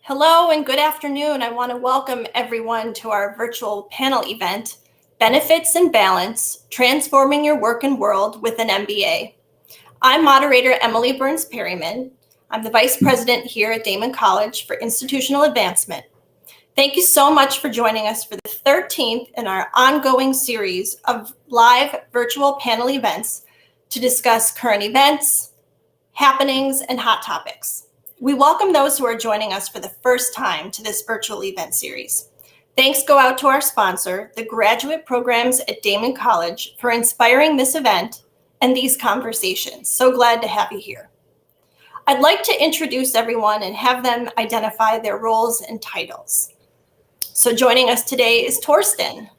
Hello and good afternoon. I want to welcome everyone to our virtual panel event, Benefits and Balance, Transforming Your Work and World with an MBA. I'm moderator Emily Burns-Perryman. I'm the Vice President here at Daemen College for Institutional Advancement. Thank you so much for joining us for the 13th in our ongoing series of live virtual panel events to discuss current events, happenings, and hot topics. We welcome those who are joining us for the first time to this virtual event series. Thanks go out to our sponsor, the graduate programs at Daemen College, for inspiring this event and these conversations. So glad to have you here. I'd like to introduce everyone and have them identify their roles and titles. So joining us today is Thorsten.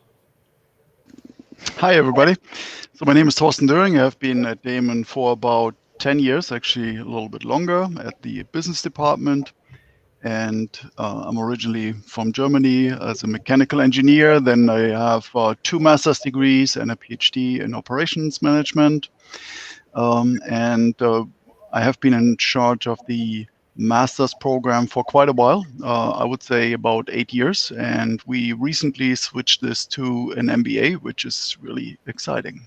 Hi, everybody. So my name is Thorsten. I've been at Daemen for about 10 years, actually a little bit longer, at the business department. And I'm originally from Germany as a mechanical engineer. Then I have 2 master's degrees and a PhD in operations management. I have been in charge of the master's program for quite a while, I would say about 8 years. And we recently switched this to an MBA, which is really exciting.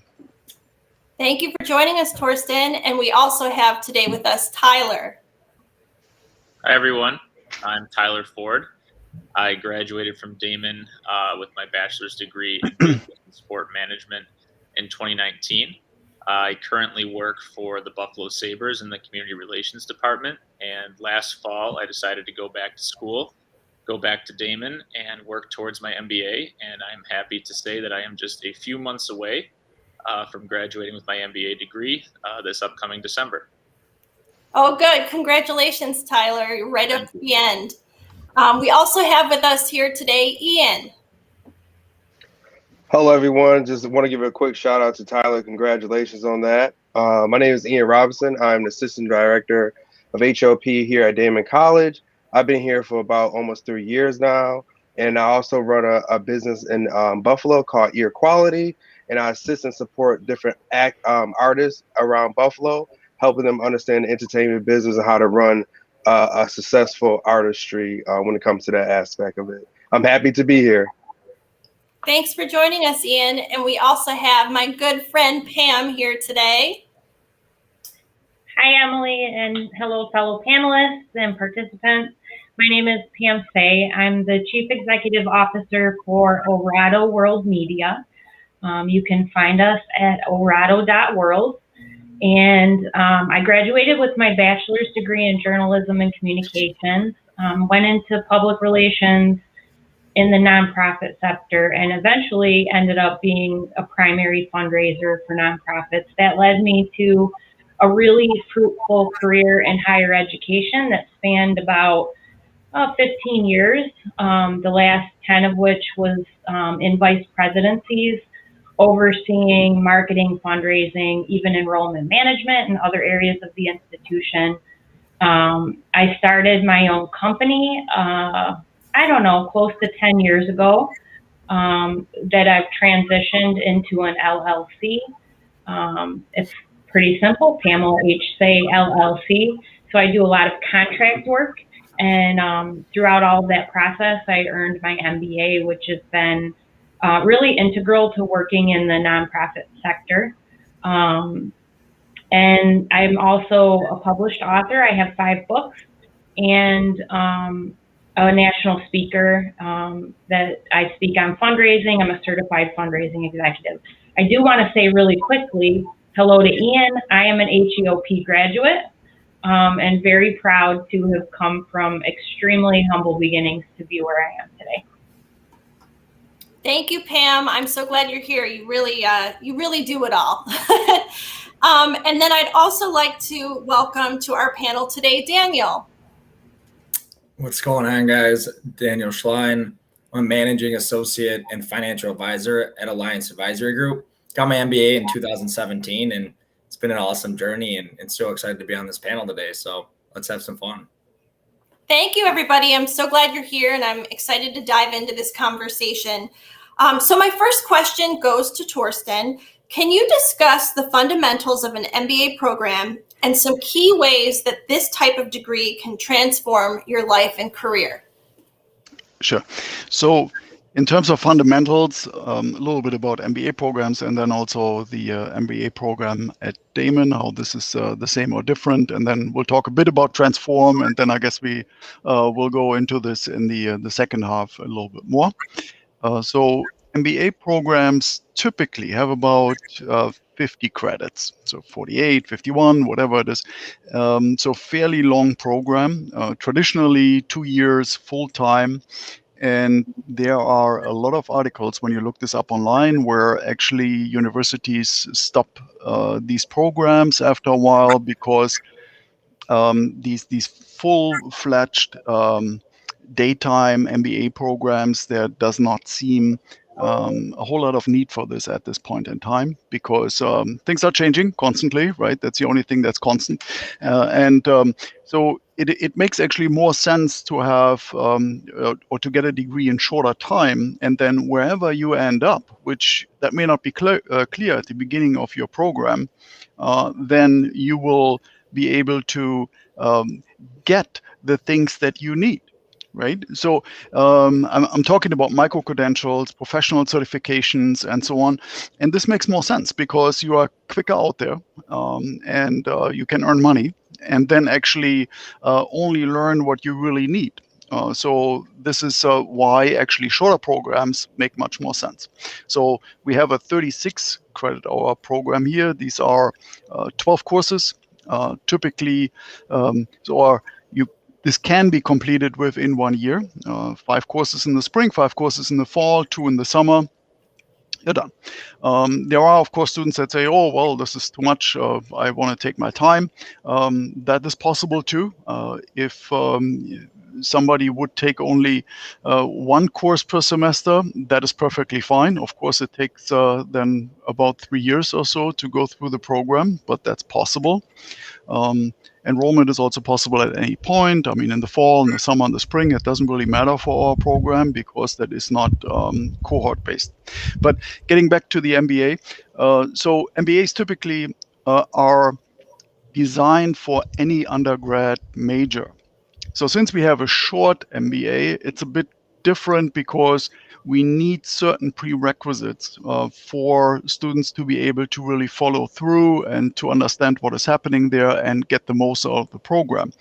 Thank you for joining us, Thorsten. And we also have today with us Tyler. Hi, everyone. I'm Tyler Ford. I graduated from Daemen with my bachelor's degree in business and sport management in 2019. I currently work for the Buffalo Sabres in the community relations department. And last fall, I decided to go back to school, go back to Daemen and work towards my MBA. And I'm happy to say that I am just a few months away from graduating with my MBA degree this upcoming December. Oh, good. Congratulations, Tyler. You're right up to the end. We also have with us here today, Ian. Hello, everyone. Just want to give a quick shout out to Tyler. Congratulations on that. My name is Ian Robinson. I'm the Assistant Director of HOP here at Daemen College. I've been here for about almost 3 years now. And I also run a business in Buffalo called Ear Quality. And I assist and support different artists around Buffalo, helping them understand the entertainment business and how to run a successful artistry when it comes to that aspect of it. I'm happy to be here. Thanks for joining us, Ian. And we also have my good friend Pam here today. Hi, Emily, and hello, fellow panelists and participants. My name is Pam Fay. I'm the Chief Executive Officer for Orado World Media. You can find us at orado.world. And I graduated with my bachelor's degree in journalism and communications, went into public relations in the nonprofit sector, and eventually ended up being a primary fundraiser for nonprofits. That led me to a really fruitful career in higher education that spanned about 15 years, the last 10 of which was in vice presidencies, overseeing marketing, fundraising, even enrollment management and other areas of the institution. I started my own company, close to 10 years ago, that I've transitioned into an LLC. It's pretty simple, Pamela H. Say LLC. So I do a lot of contract work. And throughout all of that process, I earned my MBA, which has been really integral to working in the nonprofit sector. And I'm also a published author. I have 5 books and a national speaker that I speak on fundraising. I'm a certified fundraising executive. I do want to say really quickly, hello to Ian. I am an HEOP graduate and very proud to have come from extremely humble beginnings to be where I am today. Thank you, Pam. I'm so glad you're here. You really do it all. And then I'd also like to welcome to our panel today, Daniel. What's going on, guys? Daniel Schlein. I'm a managing associate and financial advisor at Alliance Advisory Group. Got my MBA in 2017, and it's been an awesome journey, and so excited to be on this panel today. So let's have some fun. Thank you, everybody. I'm so glad you're here, and I'm excited to dive into this conversation. So my first question goes to Thorsten. Can you discuss the fundamentals of an MBA program and some key ways that this type of degree can transform your life and career. Sure. So in terms of fundamentals, a little bit about MBA programs, and then also the MBA program at Daemen, how this is the same or different. And then we'll talk a bit about transform, and then I guess we will go into this in the second half a little bit more. So MBA programs typically have about 50 credits, so 48, 51, whatever it is. So fairly long program, traditionally 2 years full-time. And there are a lot of articles, when you look this up online, where actually universities stop these programs after a while because these full-fledged daytime MBA programs, there does not seem a whole lot of need for this at this point in time, because things are changing constantly, right? That's the only thing that's constant. So it makes actually more sense to have or to get a degree in shorter time, and then wherever you end up, which that may not be clear at the beginning of your program, then you will be able to get the things that you need. Right. So I'm talking about micro credentials, professional certifications, and so on. And this makes more sense because you are quicker out there, and you can earn money and then actually only learn what you really need. So this is why actually shorter programs make much more sense. So we have a 36 credit hour program here. These are 12 courses, typically. This can be completed within 1 year. 5 courses in the spring, 5 courses in the fall, 2 in the summer. You're done. There are, of course, students that say, oh, well, this is too much. I want to take my time. That is possible too. If somebody would take only 1 course per semester, that is perfectly fine. Of course, it takes then about 3 years or so to go through the program, but that's possible. Enrollment is also possible at any point. I mean, in the fall, in the summer, in the spring, it doesn't really matter for our program because that is not cohort-based. But getting back to the MBA, so MBAs typically are designed for any undergrad major. So since we have a short MBA, it's a bit different because we need certain prerequisites for students to be able to really follow through and to understand what is happening there and get the most out of the program.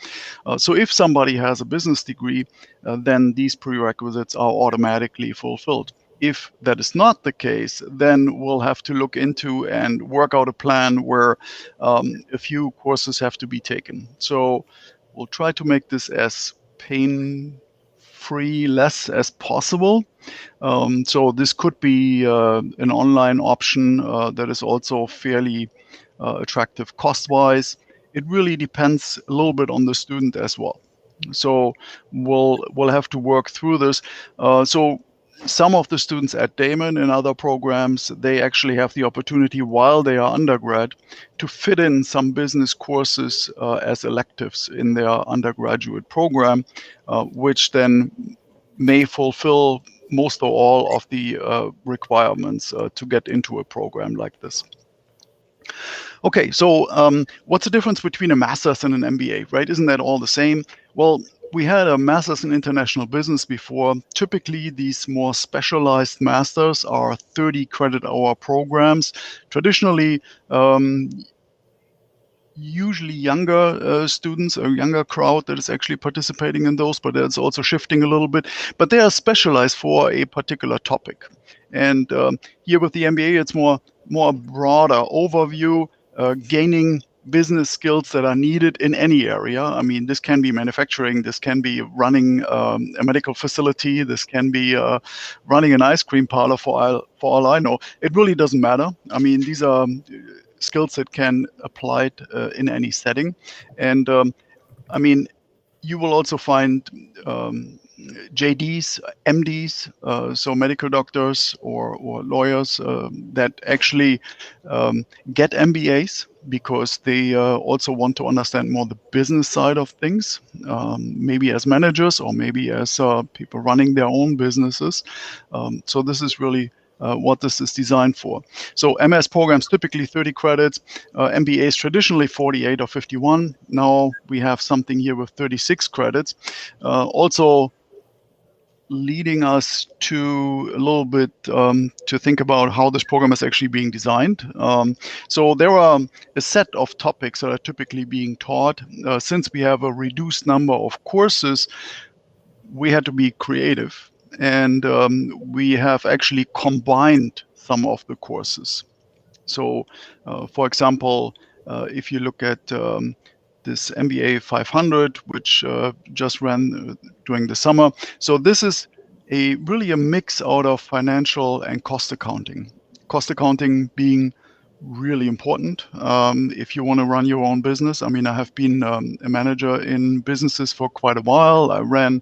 So if somebody has a business degree, then these prerequisites are automatically fulfilled. If that is not the case, then we'll have to look into and work out a plan where a few courses have to be taken. So we'll try to make this as pain-free, less as possible. So this could be an online option that is also fairly attractive cost-wise. It really depends a little bit on the student as well. So we'll have to work through this. So some of the students at Daemen and other programs, they actually have the opportunity while they are undergrad to fit in some business courses as electives in their undergraduate program, which then may fulfill most or all of the requirements to get into a program like this. Okay, so what's the difference between a master's and an MBA, right? Isn't that all the same? Well, we had a master's in international business before. Typically, these more specialized masters are 30 credit hour programs. Traditionally, usually younger students, a younger crowd that is actually participating in those, but it's also shifting a little bit. But they are specialized for a particular topic. And here with the MBA, it's more broader overview, gaining business skills that are needed in any area. I mean, this can be manufacturing, this can be running a medical facility, this can be running an ice cream parlor for all I know. It really doesn't matter. I mean, these are skills that can apply in any setting. And I mean, you will also find JDs, MDs, so medical doctors or lawyers that actually get MBAs because they also want to understand more the business side of things, maybe as managers or maybe as people running their own businesses. So this is really what this is designed for. So MS programs typically 30 credits, MBAs traditionally 48 or 51. Now we have something here with 36 credits. Also leading us to a little bit to think about how this program is actually being designed. So there are a set of topics that are typically being taught. Since we have a reduced number of courses, we had to be creative, and we have actually combined some of the courses. So, for example, if you look at this MBA 500, which just ran during the summer. So this is really a mix out of financial and cost accounting. Cost accounting being really important if you want to run your own business. I mean, I have been a manager in businesses for quite a while. I ran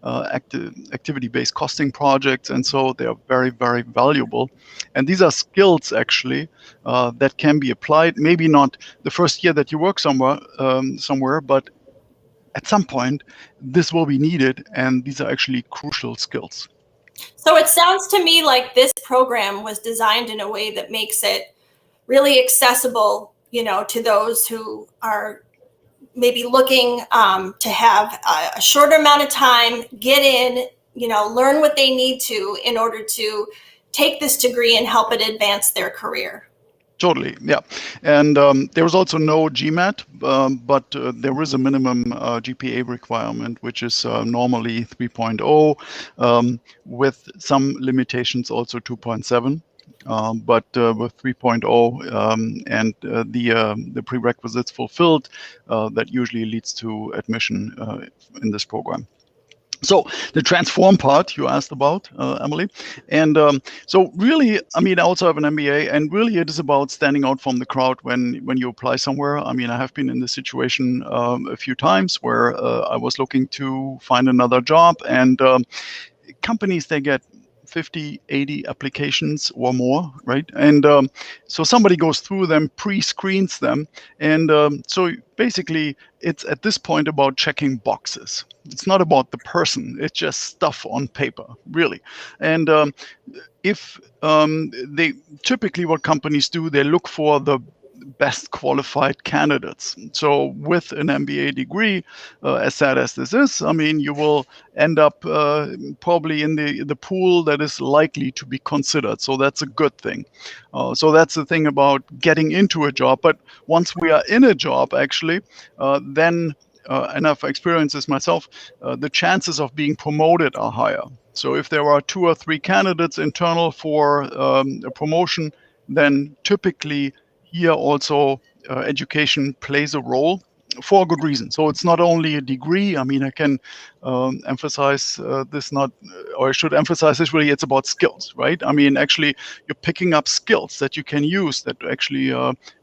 activity-based costing projects, and so they are very, very valuable. And these are skills actually that can be applied. Maybe not the first year that you work somewhere, but at some point this will be needed, and these are actually crucial skills. So it sounds to me like this program was designed in a way that makes it really accessible, to those who are maybe looking to have a shorter amount of time, get in, learn what they need to in order to take this degree and help it advance their career. Totally, yeah. And there was also no GMAT, but there is a minimum GPA requirement, which is normally 3.0, with some limitations, also 2.7. But with 3.0 and the prerequisites fulfilled, that usually leads to admission in this program. So the transform part you asked about, Emily, and so really, I mean, I also have an MBA, and really it is about standing out from the crowd when you apply somewhere. I mean, I have been in this situation a few times where I was looking to find another job, and companies, they get 50, 80 applications or more, right? And so somebody goes through them, pre-screens them. And so basically, it's at this point about checking boxes. It's not about the person. It's just stuff on paper, really. And if they typically, what companies do, they look for the best qualified candidates. So with an MBA degree, as sad as this is, I mean, you will end up probably in the pool that is likely to be considered. So that's a good thing. So that's the thing about getting into a job. But once we are in a job, actually, then and I've experienced this myself, the chances of being promoted are higher. So if there are 2 or 3 candidates internal for a promotion, then typically here also education plays a role for a good reason. So it's not only a degree. I mean, I can emphasize this not, or I should emphasize this really, it's about skills, right? I mean, actually, you're picking up skills that you can use that actually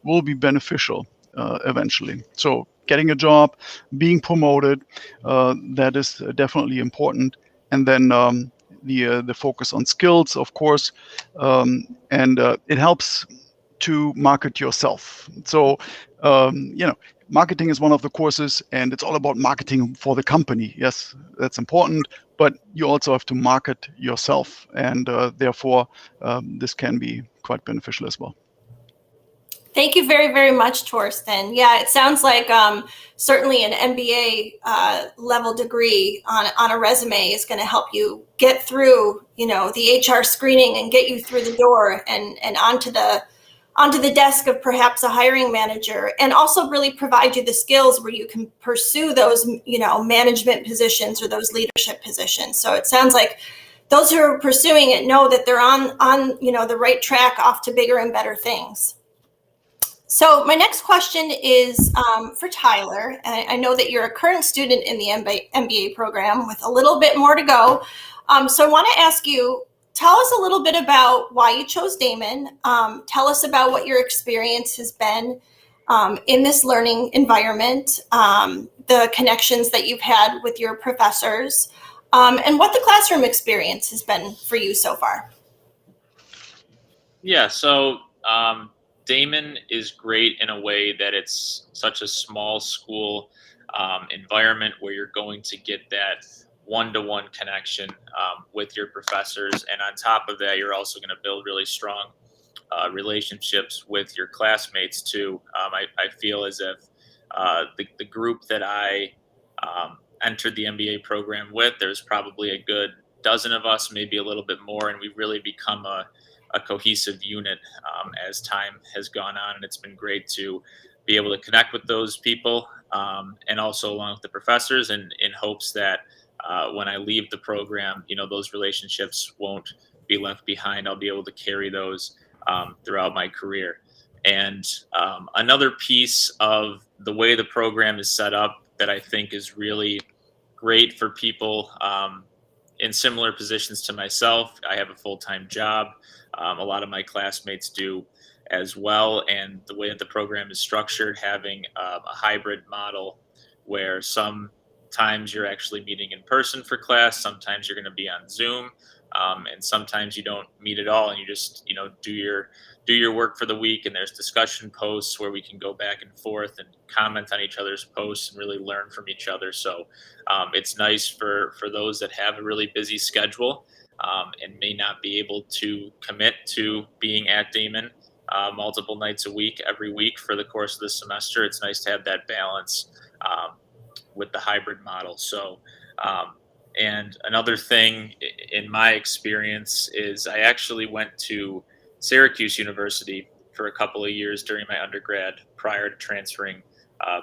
will be beneficial eventually. So getting a job, being promoted, that is definitely important. And then the focus on skills, of course, and it helps to market yourself. So, marketing is one of the courses, and it's all about marketing for the company. Yes, that's important, but you also have to market yourself, and therefore, this can be quite beneficial as well. Thank you very, very much, Thorsten. Yeah, it sounds like certainly an MBA level degree on a resume is going to help you get through, the HR screening and get you through the door and onto the desk of perhaps a hiring manager, and also really provide you the skills where you can pursue those, management positions or those leadership positions. So it sounds like those who are pursuing it know that they're on the right track off to bigger and better things. So my next question is for Tyler. I know that you're a current student in the MBA program with a little bit more to go. So I want to ask you, tell us a little bit about why you chose Daemen. Tell us about what your experience has been in this learning environment, the connections that you've had with your professors, and what the classroom experience has been for you so far. Yeah, so Daemen is great in a way that it's such a small school environment where you're going to get that one-to-one connection with your professors. And on top of that, you're also going to build really strong relationships with your classmates too. I feel as if the group that I entered the MBA program with, there's probably a good dozen of us, maybe a little bit more, and we've really become a cohesive unit as time has gone on. And it's been great to be able to connect with those people and also along with the professors, and in hopes that when I leave the program, those relationships won't be left behind. I'll be able to carry those throughout my career. And another piece of the way the program is set up that I think is really great for people in similar positions to myself. I have a full-time job. A lot of my classmates do as well. And the way that the program is structured, having a hybrid model where sometimes you're actually meeting in person for class, sometimes you're going to be on Zoom, and sometimes you don't meet at all, and you just do your work for the week. And there's discussion posts where we can go back and forth and comment on each other's posts and really learn from each other. So it's nice for those that have a really busy schedule and may not be able to commit to being at Daemen multiple nights a week, every week for the course of the semester. It's nice to have that balance with the hybrid model. So, and another thing in my experience is I actually went to Syracuse University for a couple of years during my undergrad prior to transferring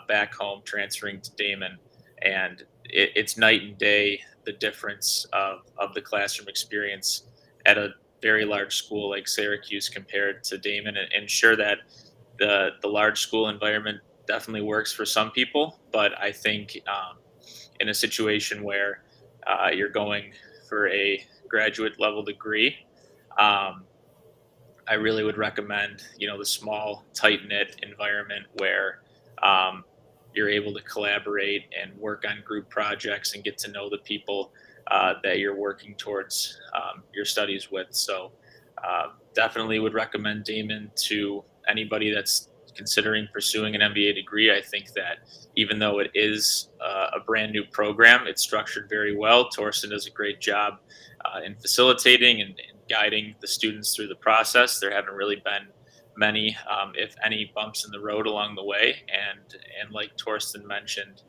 back home, transferring to Daemen. And it's night and day, the difference of the classroom experience at a very large school like Syracuse compared to Daemen. And sure that the large school environment definitely works for some people, but I think in a situation where you're going for a graduate level degree, I really would recommend, the small, tight-knit environment where you're able to collaborate and work on group projects and get to know the people that you're working towards your studies with. So definitely would recommend Daemen to anybody that's considering pursuing an MBA degree. I think that even though it is a brand new program, it's structured very well. Thorsten does a great job in facilitating and guiding the students through the process. There haven't really been many, if any, bumps in the road along the way. And like Thorsten mentioned,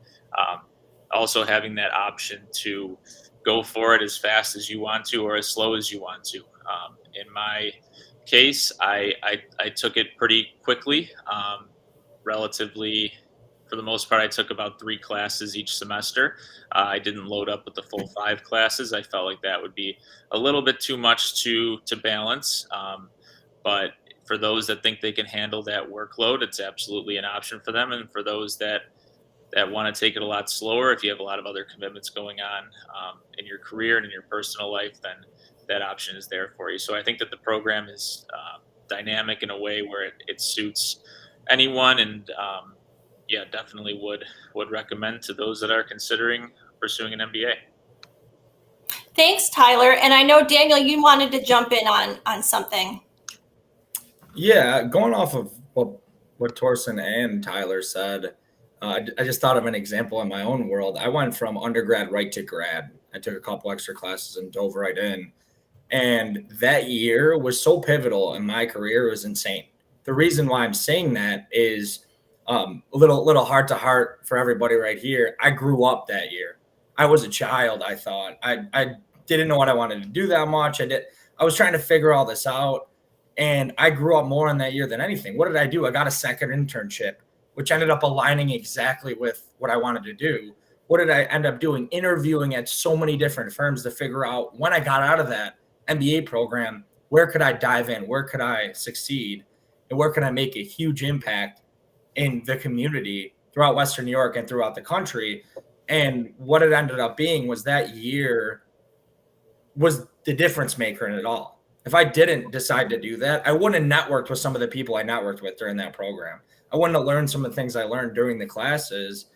also having that option to go for it as fast as you want to or as slow as you want to. In my case, I took it pretty quickly. Relatively, for the most part, I took about 3 classes each semester. I didn't load up with the full 5 classes. I felt like that would be a little bit too much to balance. But for those that think they can handle that workload, it's absolutely an option for them. And for those that want to take it a lot slower, if you have a lot of other commitments going on in your career and in your personal life, then that option is there for you. So I think that the program is dynamic in a way where it suits anyone, and definitely would recommend to those that are considering pursuing an MBA. Thanks, Tyler. And I know, Daniel, you wanted to jump in on something. Yeah, going off of what Thorsten and Tyler said, I just thought of an example in my own world. I went from undergrad right to grad. I took a couple extra classes and dove right in. And that year was so pivotal in my career. It was insane. The reason why I'm saying that is a little heart to heart for everybody right here. I grew up that year. I was a child, I thought. I didn't know what I wanted to do that much. I was trying to figure all this out. And I grew up more in that year than anything. What did I do? I got a second internship, which ended up aligning exactly with what I wanted to do. What did I end up doing? Interviewing at so many different firms to figure out when I got out of that MBA program, where could I dive in? Where could I succeed? And where can I make a huge impact in the community throughout Western New York and throughout the country? And what it ended up being was that year was the difference maker in it all. If I didn't decide to do that, I wouldn't have networked with some of the people I networked with during that program. I wouldn't have learned some of the things I learned during the classes.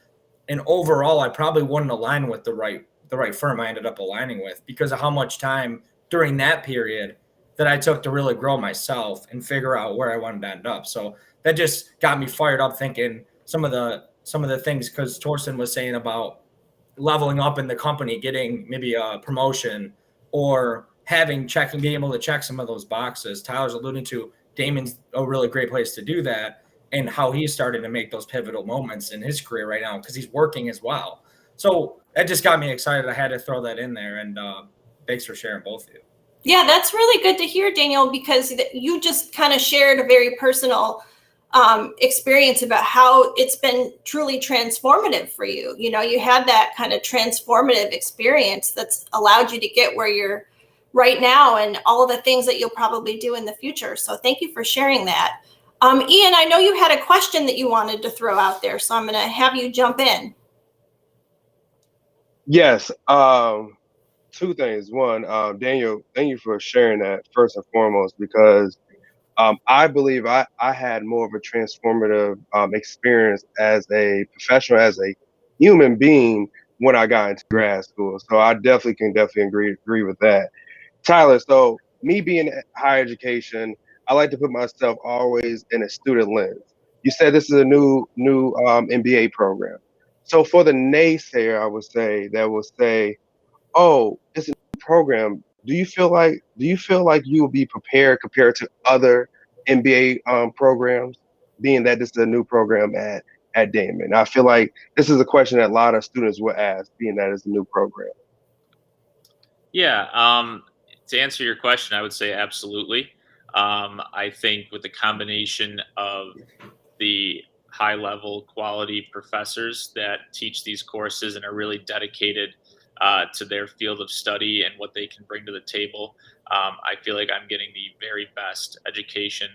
And overall, I probably wouldn't align with the right firm I ended up aligning with because of how much time during that period that I took to really grow myself and figure out where I wanted to end up. So that just got me fired up thinking some of the things, because Thorsten was saying about leveling up in the company, getting maybe a promotion, or being able to check some of those boxes. Tyler's alluding to Daemen's a really great place to do that, and how he's starting to make those pivotal moments in his career right now because he's working as well. So that just got me excited. I had to throw that in there, and thanks for sharing, both of you. Yeah, that's really good to hear, Daniel, because you just kind of shared a very personal experience about how it's been truly transformative for you. You know, you had that kind of transformative experience that's allowed you to get where you're right now and all of the things that you'll probably do in the future. So thank you for sharing that. Ian, I know you had a question that you wanted to throw out there, so I'm going to have you jump in. Yes. Two things. One, Daniel, thank you for sharing that first and foremost, because I believe I had more of a transformative experience as a professional, as a human being when I got into grad school. So I can definitely agree with that. Tyler, so me being in higher education, I like to put myself always in a student lens. You said this is a new MBA program. So for the naysayer, I would say that will say, "Oh, it's a new program." Do you feel like you will be prepared compared to other MBA programs, being that this is a new program at Daemen? I feel like this is a question that a lot of students will ask, being that it's a new program. Yeah. To answer your question, I would say absolutely. I think with the combination of the high level quality professors that teach these courses and are really dedicated to their field of study and what they can bring to the table, I feel like I'm getting the very best education.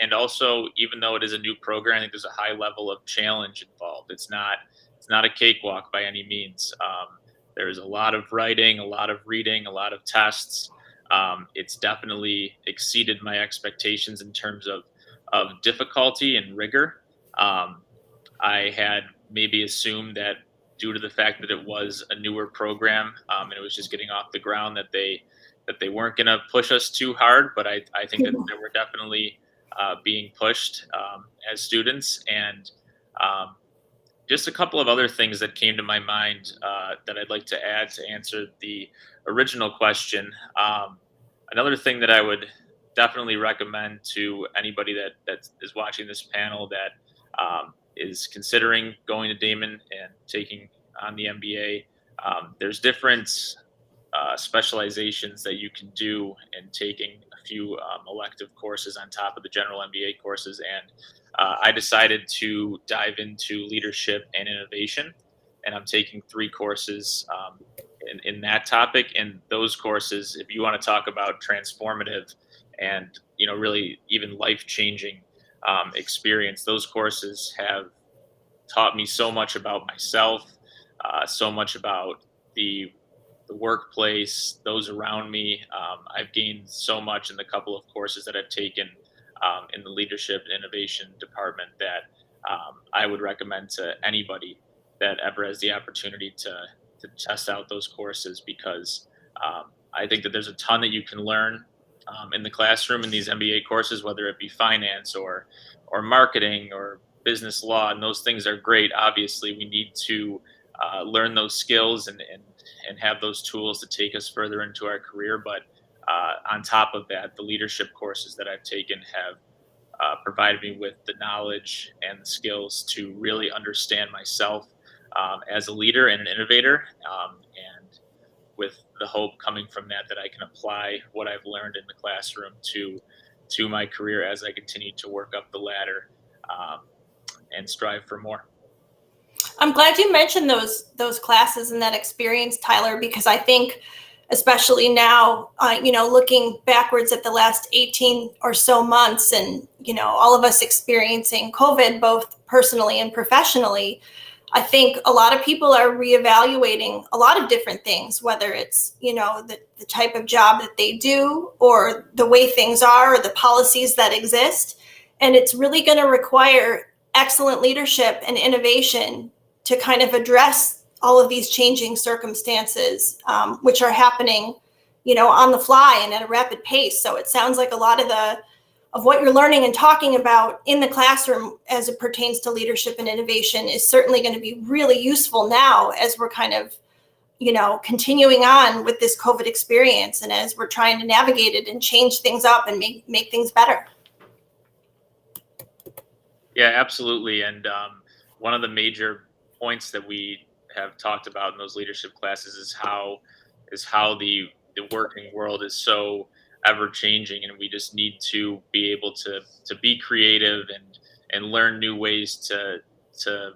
And also, even though it is a new program, I think there's a high level of challenge involved. It's not a cakewalk by any means. There's a lot of writing, a lot of reading, a lot of tests. It's definitely exceeded my expectations in terms of difficulty and rigor. I had maybe assumed that due to the fact that it was a newer program and it was just getting off the ground, that they weren't going to push us too hard. But I think that they were definitely being pushed as students. And just a couple of other things that came to my mind that I'd like to add to answer the original question. Another thing that I would definitely recommend to anybody that is watching this panel that is considering going to Daemen and taking on the MBA. There's different specializations that you can do in taking a few elective courses on top of the general MBA courses. And I decided to dive into leadership and innovation. And I'm taking 3 courses in that topic. And those courses, if you want to talk about transformative and really even life-changing experience, those courses have taught me so much about myself, so much about the workplace, those around me. I've gained so much in the couple of courses that I've taken in the leadership and innovation department that I would recommend to anybody that ever has the opportunity to test out those courses, because I think that there's a ton that you can learn in the classroom in these MBA courses, whether it be finance or marketing or business law, and those things are great. Obviously, we need to learn those skills and have those tools to take us further into our career. But on top of that, the leadership courses that I've taken have provided me with the knowledge and the skills to really understand myself as a leader and an innovator, and with the hope coming from that I can apply what I've learned in the classroom to my career as I continue to work up the ladder and strive for more. I'm glad you mentioned those classes and that experience, Tyler, because I think, especially now, looking backwards at the last 18 or so months, and all of us experiencing COVID, both personally and professionally, I think a lot of people are reevaluating a lot of different things, whether it's the type of job that they do, or the way things are, or the policies that exist, and it's really going to require excellent leadership and innovation to kind of address all of these changing circumstances, which are happening, on the fly and at a rapid pace. So it sounds like a lot of of what you're learning and talking about in the classroom as it pertains to leadership and innovation is certainly going to be really useful now as we're kind of, continuing on with this COVID experience and as we're trying to navigate it and change things up and make things better. Yeah, absolutely. And one of the major points that we have talked about in those leadership classes is how the working world is so ever changing, and we just need to be able to be creative and learn new ways to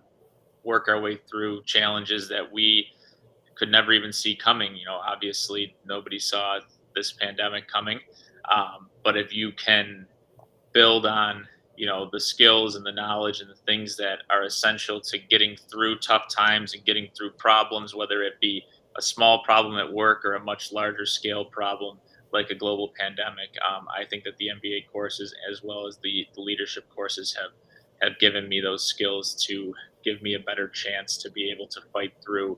work our way through challenges that we could never even see coming. Obviously nobody saw this pandemic coming, but if you can build on the skills and the knowledge and the things that are essential to getting through tough times and getting through problems, whether it be a small problem at work or a much larger scale problem like a global pandemic. I think that the MBA courses as well as the leadership courses have given me those skills to give me a better chance to be able to fight through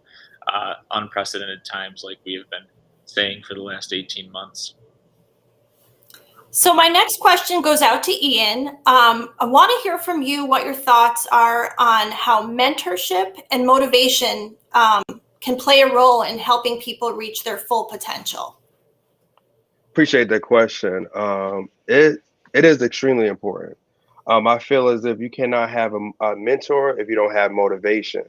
unprecedented times like we have been saying for the last 18 months. So my next question goes out to Ian. I want to hear from you what your thoughts are on how mentorship and motivation can play a role in helping people reach their full potential. Appreciate that question. It is extremely important. I feel as if you cannot have a mentor if you don't have motivation.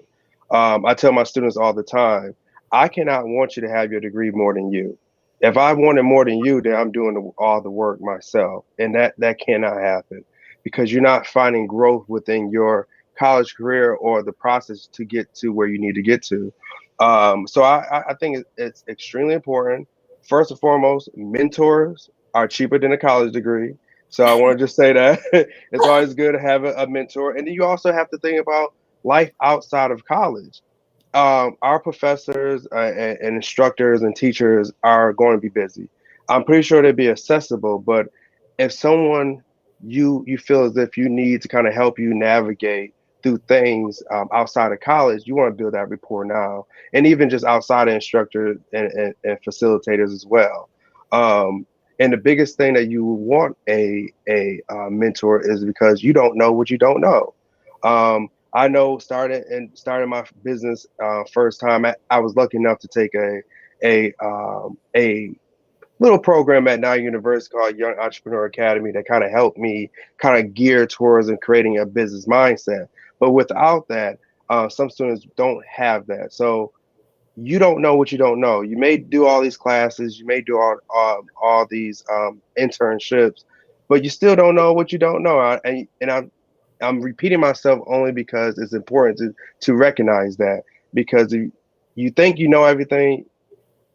I tell my students all the time, I cannot want you to have your degree more than you. If I wanted more than you, then I'm doing all the work myself, and that cannot happen because you're not finding growth within your college career or the process to get to where you need to get to. So I think it's extremely important. First and foremost, mentors are cheaper than a college degree. So I want to just say that it's always good to have a mentor. And then you also have to think about life outside of college. Our professors and instructors and teachers are going to be busy. I'm pretty sure they'll be accessible, but if someone you feel as if you need to kind of help you navigate through things outside of college, you want to build that rapport now, and even just outside of instructors and facilitators as well. And the biggest thing that you want a mentor is because you don't know what you don't know. I know starting my business first time, I was lucky enough to take a little program at Now University called Young Entrepreneur Academy that kind of helped me kind of gear towards and creating a business mindset. But without that, some students don't have that. So you don't know what you don't know. You may do all these classes, you may do all these internships, but you still don't know what you don't know. I'm repeating myself only because it's important to recognize that, because if you think you know everything,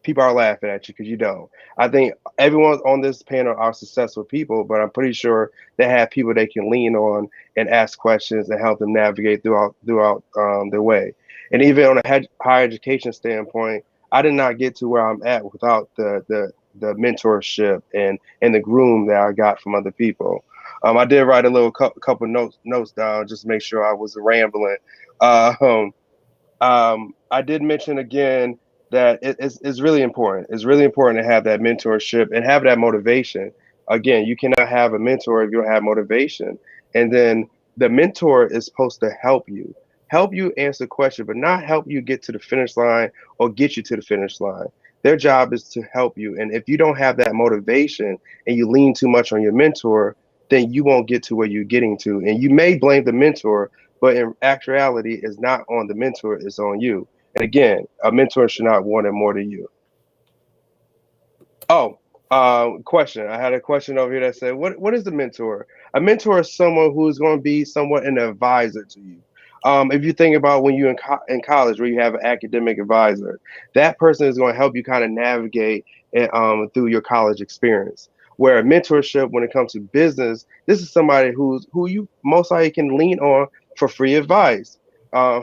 people are laughing at you because you don't. I think everyone on this panel are successful people, but I'm pretty sure they have people they can lean on and ask questions and help them navigate throughout their way. And even on a higher education standpoint, I did not get to where I'm at without the mentorship and the groom that I got from other people. I did write a little couple notes down just to make sure I wasn't rambling. I did mention again that it's really important. It's really important to have that mentorship and have that motivation. Again, you cannot have a mentor if you don't have motivation. And then the mentor is supposed to help you answer questions, but not help you get to the finish line or get you to the finish line. Their job is to help you. And if you don't have that motivation and you lean too much on your mentor, then you won't get to where you're getting to. And you may blame the mentor, but in actuality, it's not on the mentor, it's on you. And again, a mentor should not want it more than you. Oh, question. I had a question over here that said, what is a mentor? A mentor is someone who is going to be somewhat an advisor to you. If you think about when you're in college where you have an academic advisor, that person is going to help you kind of navigate through your college experience. Where a mentorship, when it comes to business, this is somebody who you most likely can lean on for free advice,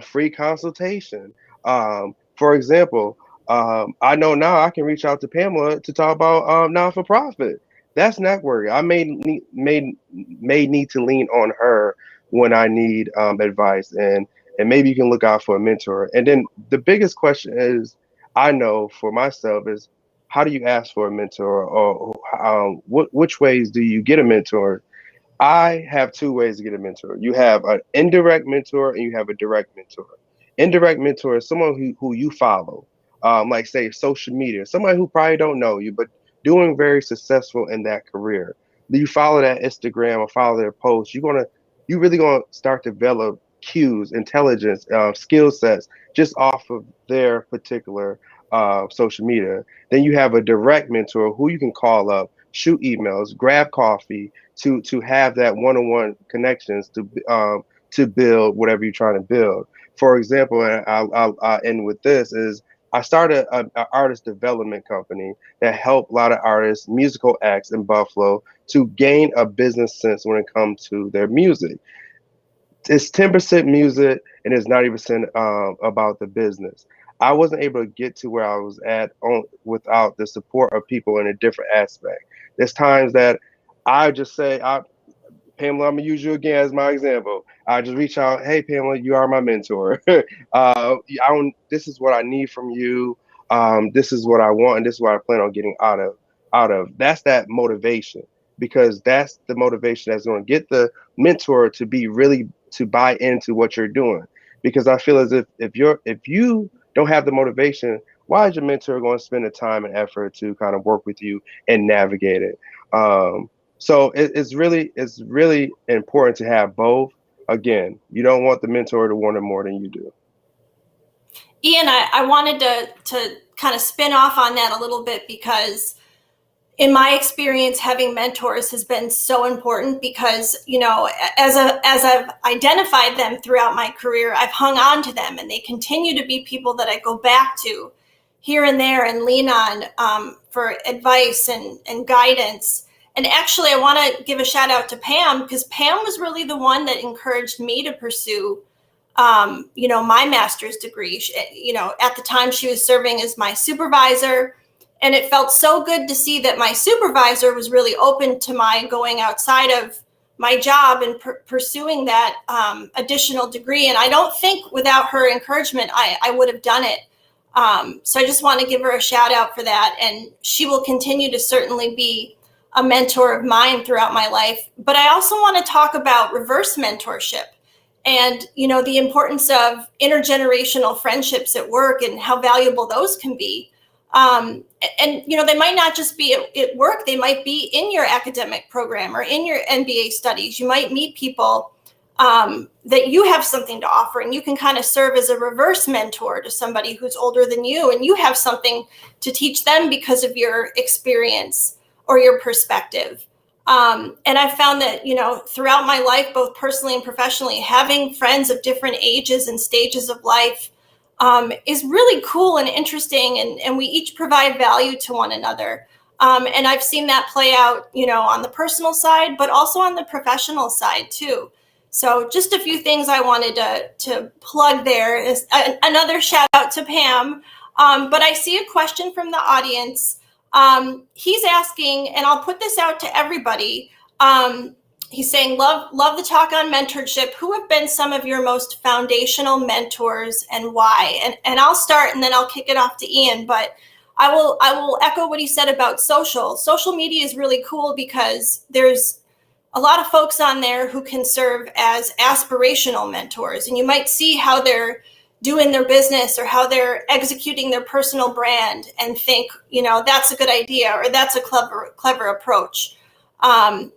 free consultation. For example, I know now I can reach out to Pamela to talk about non-for-profit. That's networking. I may need to lean on her when I need advice, and maybe you can look out for a mentor. And then the biggest question is, I know for myself, is how do you ask for a mentor, or which ways do you get a mentor? I have two ways to get a mentor. You have an indirect mentor and you have a direct mentor. Indirect mentor is someone who you follow, like say social media, somebody who probably don't know you, but doing very successful in that career. You follow that Instagram or follow their posts, you really gonna start to develop cues, intelligence, skill sets just off of their particular social media. Then you have a direct mentor who you can call up, shoot emails, grab coffee, to have that one-on-one connections to build whatever you're trying to build. For example, and I'll end with this is I started an artist development company that helped a lot of artists, musical acts in Buffalo to gain a business sense when it comes to their music. It's 10% music and it's 90% about the business. I wasn't able to get to where I was at without the support of people in a different aspect. There's times that I just say, Pamela, I'm gonna use you again as my example. I just reach out, hey Pamela, you are my mentor. This is what I need from you. This is what I want, and this is what I plan on getting out of. That's that motivation, because that's the motivation that's going to get the mentor to be really to buy into what you're doing. Because I feel as if you don't have the motivation, why is your mentor going to spend the time and effort to kind of work with you and navigate it? So it's really important to have both. Again, you don't want the mentor to want it more than you do. Ian, I wanted to kind of spin off on that a little bit, because in my experience, having mentors has been so important, because, you know, as I've identified them throughout my career, I've hung on to them, and they continue to be people that I go back to here and there and lean on for advice and guidance. And actually, I want to give a shout out to Pam, because Pam was really the one that encouraged me to pursue, my master's degree. At the time she was serving as my supervisor, and it felt so good to see that my supervisor was really open to my going outside of my job and pursuing that additional degree. And I don't think without her encouragement, I would have done it. So I just want to give her a shout out for that. And she will continue to certainly be a mentor of mine throughout my life. But I also want to talk about reverse mentorship and, the importance of intergenerational friendships at work and how valuable those can be. They might not just be at work, they might be in your academic program or in your MBA studies. You might meet people that you have something to offer, and you can kind of serve as a reverse mentor to somebody who's older than you, and you have something to teach them because of your experience or your perspective. And I found that, throughout my life, both personally and professionally, having friends of different ages and stages of life is really cool and interesting, and we each provide value to one another. And I've seen that play out, on the personal side, but also on the professional side too. So just a few things I wanted to plug there. Is another shout out to Pam. But I see a question from the audience. He's asking, and I'll put this out to everybody. He's saying, love the talk on mentorship. Who have been some of your most foundational mentors and why? And I'll start, and then I'll kick it off to Ian. But I will echo what he said about social. Social media is really cool because there's a lot of folks on there who can serve as aspirational mentors, and you might see how they're doing their business or how they're executing their personal brand and think, that's a good idea, or that's a clever approach.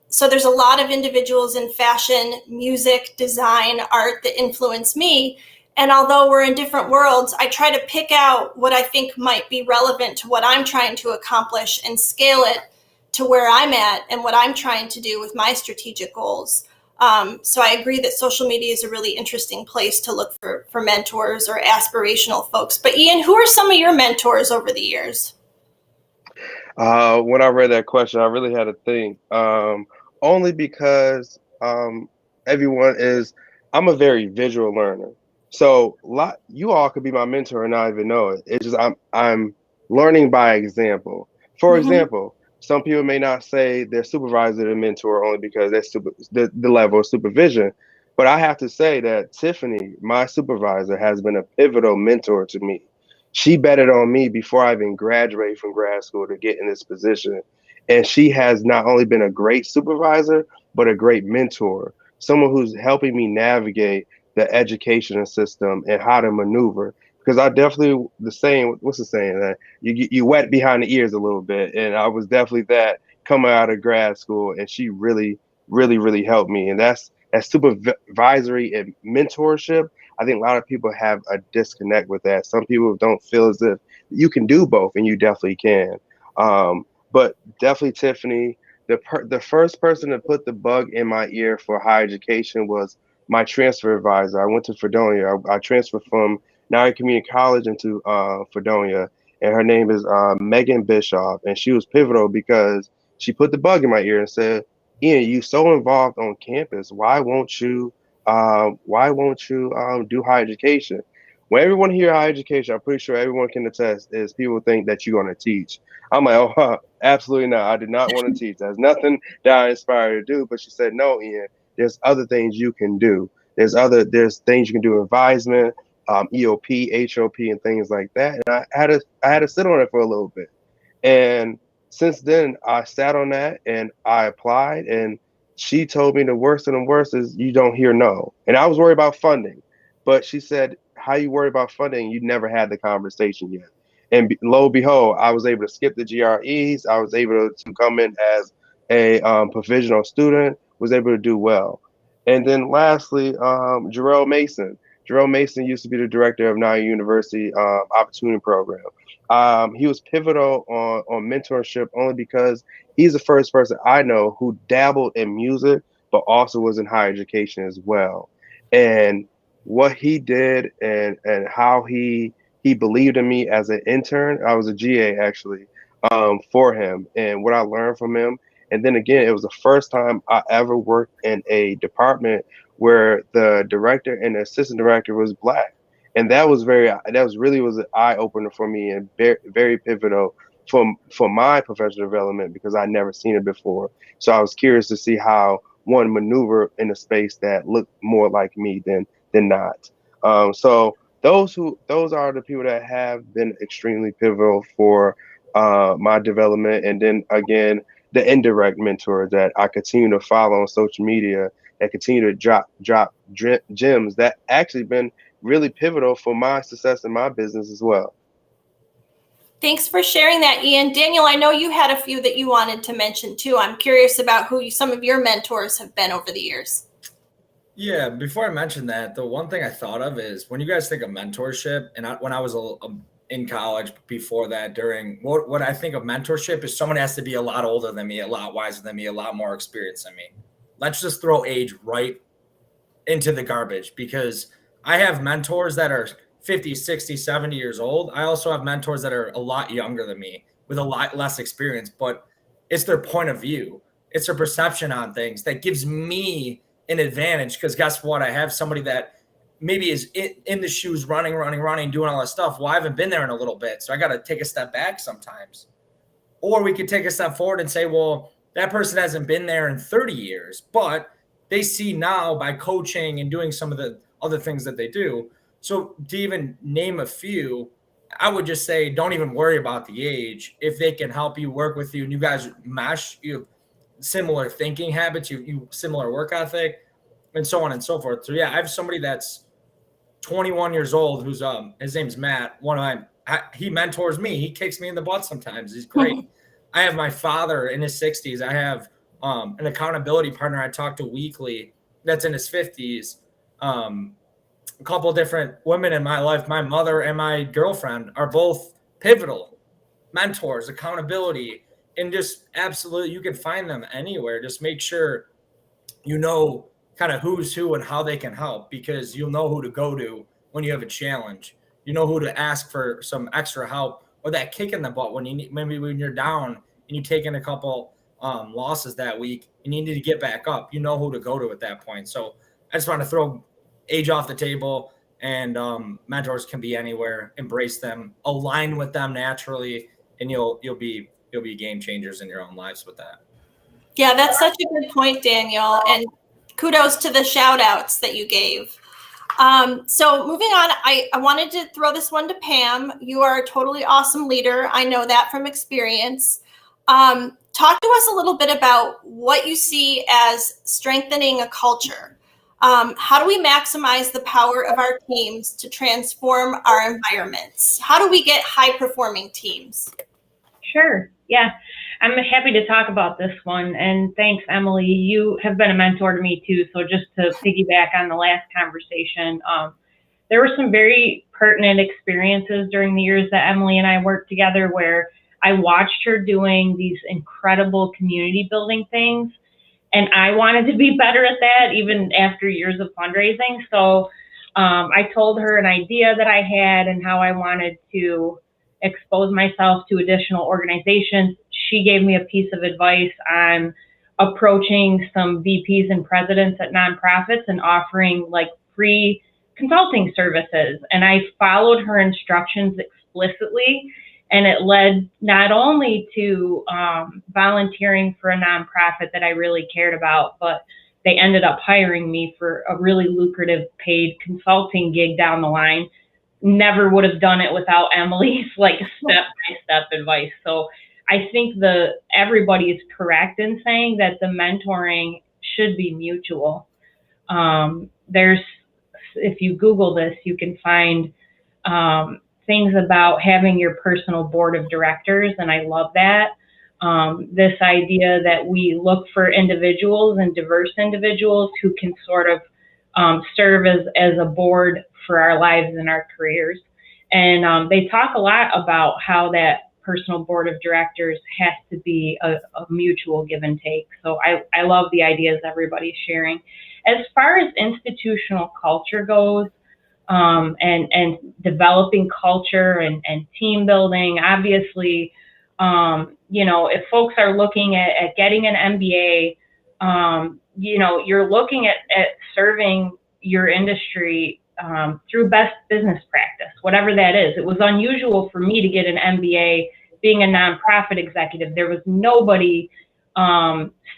So there's a lot of individuals in fashion, music, design, art that influence me. And although we're in different worlds, I try to pick out what I think might be relevant to what I'm trying to accomplish and scale it to where I'm at and what I'm trying to do with my strategic goals. So I agree that social media is a really interesting place to look for mentors or aspirational folks. But Ian, who are some of your mentors over the years? When I read that question, I really had to think. Only because I'm a very visual learner. So you all could be my mentor and not even know it. It's just I'm learning by example. For example, some people may not say their supervisor to mentor only because that's the level of supervision. But I have to say that Tiffany, my supervisor, has been a pivotal mentor to me. She betted on me before I even graduated from grad school to get in this position. And she has not only been a great supervisor, but a great mentor, someone who's helping me navigate the education system and how to maneuver. Because I definitely the saying, what's the saying that you wet behind the ears a little bit, and I was definitely that coming out of grad school, and she really helped me, and that's supervisory and mentorship. I think a lot of people have a disconnect with that. Some people don't feel as if you can do both, and you definitely can. But definitely, Tiffany, the first person to put the bug in my ear for higher education was my transfer advisor. I went to Fredonia. I transferred from Niagara Community College into Fredonia, and her name is Megan Bischoff, and she was pivotal because she put the bug in my ear and said, "Ian, you so involved on campus. Why won't you do higher education?" When everyone hear higher education, I'm pretty sure everyone can attest is people think that you're going to teach. I'm like, oh, absolutely not. I did not want to teach. There's nothing that I inspired to do. But she said, no, Ian, there's other things you can do. There's things you can do, advisement, EOP, HOP, and things like that. And I had to sit on it for a little bit. And since then, I sat on that and I applied. And she told me the worst of the worst is you don't hear no. And I was worried about funding, but she said, how you worry about funding? You never had the conversation yet. And lo and behold, I was able to skip the GREs. I was able to come in as a provisional student, was able to do well. And then lastly, Jarrell Mason. Jarrell Mason used to be the director of Niagara University Opportunity Program. He was pivotal on mentorship only because he's the first person I know who dabbled in music, but also was in higher education as well. And what he did and how he believed in me as an intern. I was a GA actually for him, and what I learned from him. And then again, it was the first time I ever worked in a department where the director and the assistant director was Black, and that was an eye opener for me and very pivotal for my professional development because I'd never seen it before. So I was curious to see how one maneuver in a space that looked more like me than not. So those are the people that have been extremely pivotal for my development. And then again, the indirect mentors that I continue to follow on social media and continue to drop gems that actually been really pivotal for my success in my business as well. Thanks for sharing that, Ian. Daniel, I know you had a few that you wanted to mention too. I'm curious about who some of your mentors have been over the years. Yeah, before I mention that, the one thing I thought of is when you guys think of mentorship, and when I was in college, before that, during what I think of mentorship is someone has to be a lot older than me, a lot wiser than me, a lot more experienced than me. Let's just throw age right into the garbage because I have mentors that are 50, 60, 70 years old. I also have mentors that are a lot younger than me with a lot less experience, but it's their point of view. It's their perception on things that gives me an advantage because guess what? I have somebody that maybe is in the shoes, running, doing all that stuff. Well, I haven't been there in a little bit, so I got to take a step back sometimes. Or we could take a step forward and say, well, that person hasn't been there in 30 years, but they see now by coaching and doing some of the other things that they do. So to even name a few, I would just say don't even worry about the age. If they can help you, work with you, and you guys mesh, you have similar thinking habits, you similar work ethic, and so on and so forth. So yeah, I have somebody that's 21 years old who's his name's Matt. He mentors me. He kicks me in the butt sometimes. He's great. I have my father in his 60s. I have an accountability partner I talk to weekly that's in his 50s. A couple of different women in my life, my mother and my girlfriend, are both pivotal mentors, accountability, and just absolutely, you can find them anywhere. Just make sure you know kind of who's who and how they can help, because you'll know who to go to when you have a challenge. You know who to ask for some extra help or that kick in the butt when you need, maybe when you're down and you take in a couple losses that week and you need to get back up. You know who to go to at that point. So I just want to throw age off the table, and mentors can be anywhere. Embrace them, align with them naturally, and you'll be game changers in your own lives with that. Yeah, that's such a good point, Daniel. And kudos to the shout outs that you gave. So moving on, I wanted to throw this one to Pam. You are a totally awesome leader. I know that from experience. Talk talk to us a little bit about what you see as strengthening a culture. How do we maximize the power of our teams to transform our environments? How do we get high-performing teams? Sure. Yeah, I'm happy to talk about this one. And thanks, Emily. You have been a mentor to me too. So just to piggyback on the last conversation, there were some very pertinent experiences during the years that Emily and I worked together where I watched her doing these incredible community building things. And I wanted to be better at that even after years of fundraising. So I told her an idea that I had and how I wanted to expose myself to additional organizations. She gave me a piece of advice on approaching some VPs and presidents at nonprofits and offering like free consulting services. And I followed her instructions explicitly. And it led not only to volunteering for a nonprofit that I really cared about, but they ended up hiring me for a really lucrative paid consulting gig down the line. Never would have done it without Emily's like step-by-step advice. So I think everybody is correct in saying that the mentoring should be mutual. If you Google this, you can find things about having your personal board of directors, and I love that. This idea that we look for individuals and diverse individuals who can sort of serve as a board for our lives and our careers. And they talk a lot about how that personal board of directors has to be a mutual give and take. So I love the ideas everybody's sharing. As far as institutional culture goes, and developing culture and team building, obviously, if folks are looking at getting an MBA, you're looking at serving your industry through best business practice, whatever that is. It was unusual for me to get an MBA being a nonprofit executive. There was nobody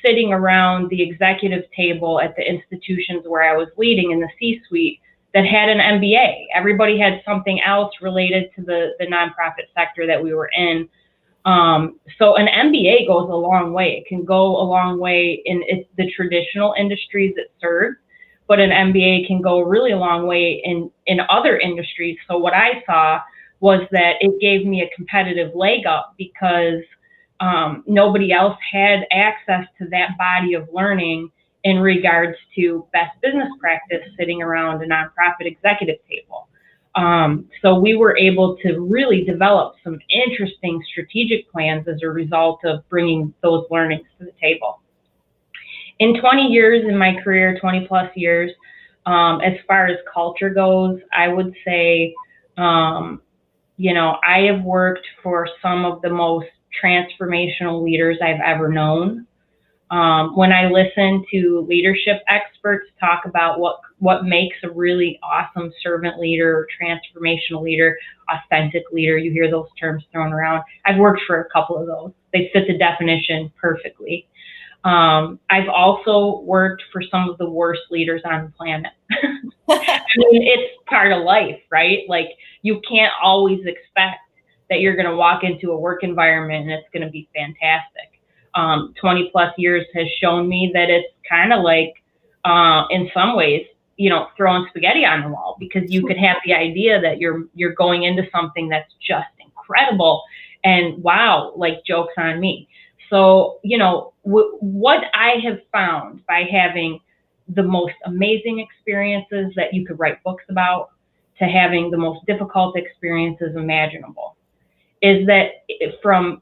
sitting around the executive table at the institutions where I was leading in the C-suite that had an MBA. Everybody had something else related to the nonprofit sector that we were in. So an MBA goes a long way. It can go a long way in the traditional industries it serves, but an MBA can go really a long way in other industries. So what I saw was that it gave me a competitive leg up because nobody else had access to that body of learning in regards to best business practice sitting around a nonprofit executive table. So we were able to really develop some interesting strategic plans as a result of bringing those learnings to the table. In 20 years in my career, 20 plus years, as far as culture goes, I would say, I have worked for some of the most transformational leaders I've ever known. When I listen to leadership experts talk about what makes a really awesome servant leader, transformational leader, authentic leader, you hear those terms thrown around. I've worked for a couple of those. They fit the definition perfectly. I've also worked for some of the worst leaders on the planet. I mean, it's part of life, right? Like, you can't always expect that you're going to walk into a work environment and it's going to be fantastic. 20 plus years has shown me that it's kind of like, in some ways, throwing spaghetti on the wall, because you could have the idea that you're going into something that's just incredible and wow, like, joke's on me. So, what I have found by having the most amazing experiences that you could write books about to having the most difficult experiences imaginable is that from